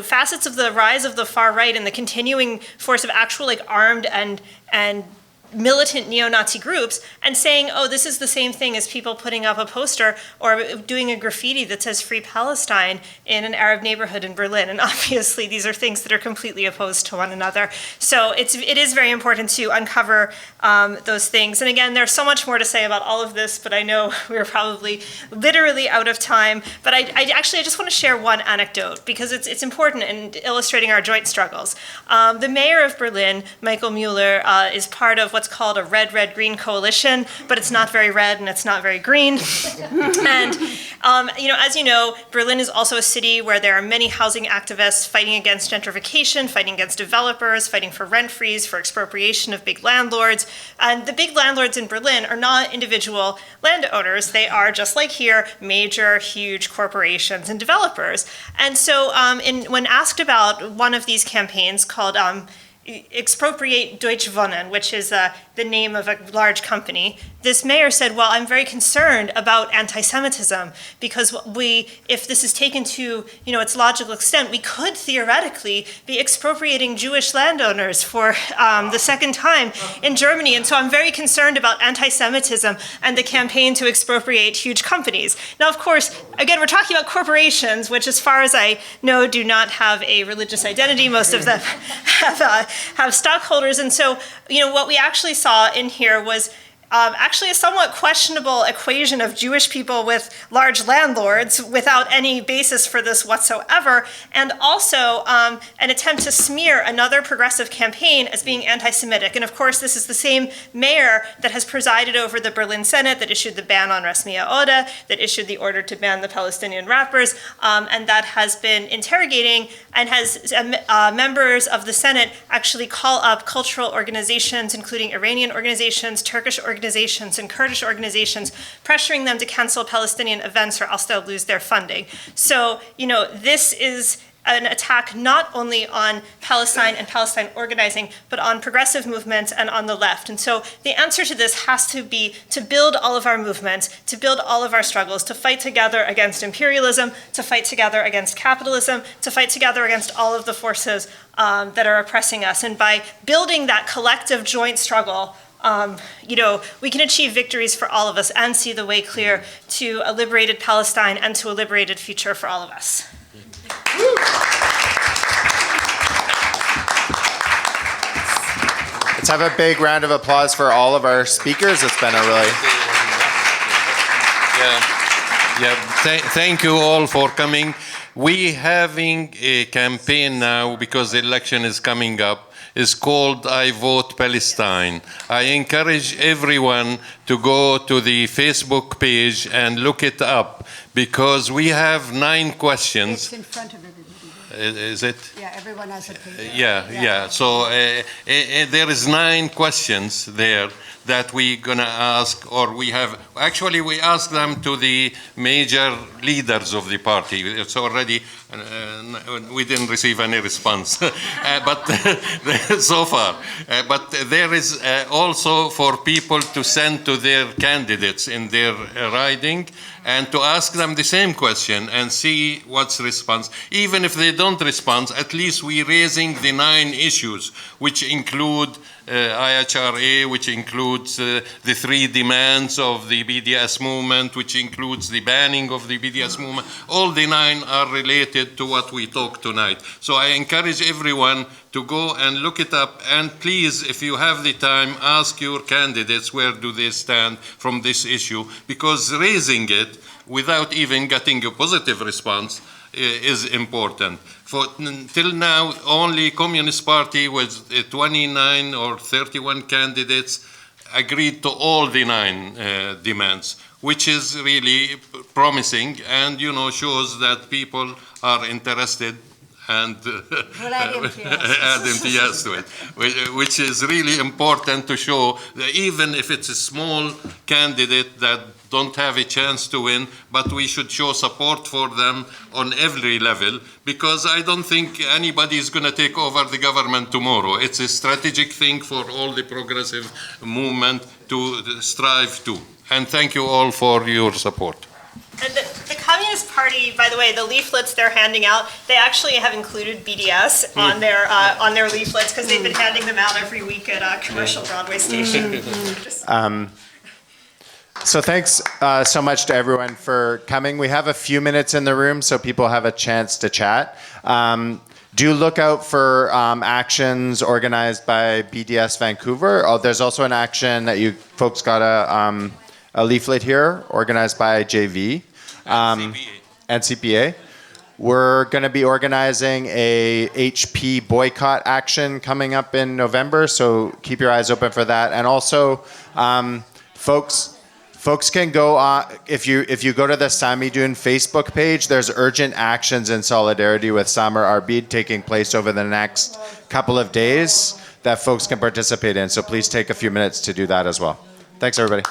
facets of the rise of the far right and the continuing force of actual armed and militant neo-Nazi groups, and saying, this is the same thing as people putting up a poster or doing a graffiti that says Free Palestine in an Arab neighborhood in Berlin. And obviously these are things that are completely opposed to one another. So it is very important to uncover those things. And again, there's so much more to say about all of this, but I know we're probably literally out of time. But I just want to share one anecdote, because it's important in illustrating our joint struggles. The mayor of Berlin, Michael Mueller, is part of what's called a red-red-green coalition, but it's not very red and it's not very green. And as you know, Berlin is also a city where there are many housing activists fighting against gentrification, fighting against developers, fighting for rent freeze, for expropriation of big landlords. And the big landlords in Berlin are not individual landowners. They are, just like here, major, huge corporations and developers. And so when asked about one of these campaigns called Expropriate Deutsche Wohnen, which is the name of a large company, this mayor said, well, I'm very concerned about anti-Semitism, because if this is taken to its logical extent, we could theoretically be expropriating Jewish landowners for the second time in Germany. And so I'm very concerned about anti-Semitism and the campaign to expropriate huge companies. Now, of course, again, we're talking about corporations, which, as far as I know, do not have a religious identity. Most of them have stockholders. And so, what we actually saw in here was actually a somewhat questionable equation of Jewish people with large landlords without any basis for this whatsoever, and also an attempt to smear another progressive campaign as being anti-Semitic. And of course, this is the same mayor that has presided over the Berlin Senate, that issued the ban on Rasmiya Oda, that issued the order to ban the Palestinian rappers, and that has been interrogating and has members of the Senate actually call up cultural organizations, including Iranian organizations, Turkish organizations, and Kurdish organizations, pressuring them to cancel Palestinian events or else they'll lose their funding. So, this is an attack not only on Palestine and Palestine organizing, but on progressive movements and on the left. And so the answer to this has to be to build all of our movements, to build all of our struggles, to fight together against imperialism, to fight together against capitalism, to fight together against all of the forces that are oppressing us. And by building that collective joint struggle, we can achieve victories for all of us and see the way clear to a liberated Palestine and to a liberated future for all of us. Let's have a big round of applause for all of our speakers. It's been a really... Yeah. Yeah, thank you all for coming. We having a campaign now because the election is coming up. It's called I Vote Palestine. I encourage everyone to go to the Facebook page and look it up because we have 9 questions. It's in front of everybody. Is it? Yeah, everyone has a page. Yeah. So there is 9 questions there that we're gonna ask, or we asked them to the major leaders of the party. It's already, we didn't receive any response, but so far. But there is also for people to send to their candidates in their riding and to ask them the same question and see what's response. Even if they don't respond, at least we're raising the 9 issues, which include IHRA, which includes the 3 demands of the BDS movement, which includes the banning of the BDS movement. All the 9 are related to what we talked tonight. So I encourage everyone to go and look it up. And please, if you have the time, ask your candidates where do they stand from this issue, because raising it without even getting a positive response is important. Till now, only Communist Party with 29 or 31 candidates agreed to all the 9 demands, which is really promising and, shows that people are interested and add MTS to it, which is really important to show that even if it's a small candidate that don't have a chance to win, but we should show support for them on every level, because I don't think anybody is going to take over the government tomorrow. It's a strategic thing for all the progressive movement to strive to. And thank you all for your support. And the Communist Party, by the way, the leaflets they're handing out, they actually have included BDS on their leaflets because they've been handing them out every week at a commercial Broadway station. So thanks so much to everyone for coming. We have a few minutes in the room so people have a chance to chat. Do look out for actions organized by BDS Vancouver. There's also an action that you folks got a leaflet here organized by JV and CPA. We're going to be organizing a HP boycott action coming up in November, so keep your eyes open for that. And also, folks can go on, if you go to the Sami Dun Facebook page, there's urgent actions in solidarity with Samar Arbid taking place over the next couple of days that folks can participate in. So please take a few minutes to do that as well. Thanks, everybody.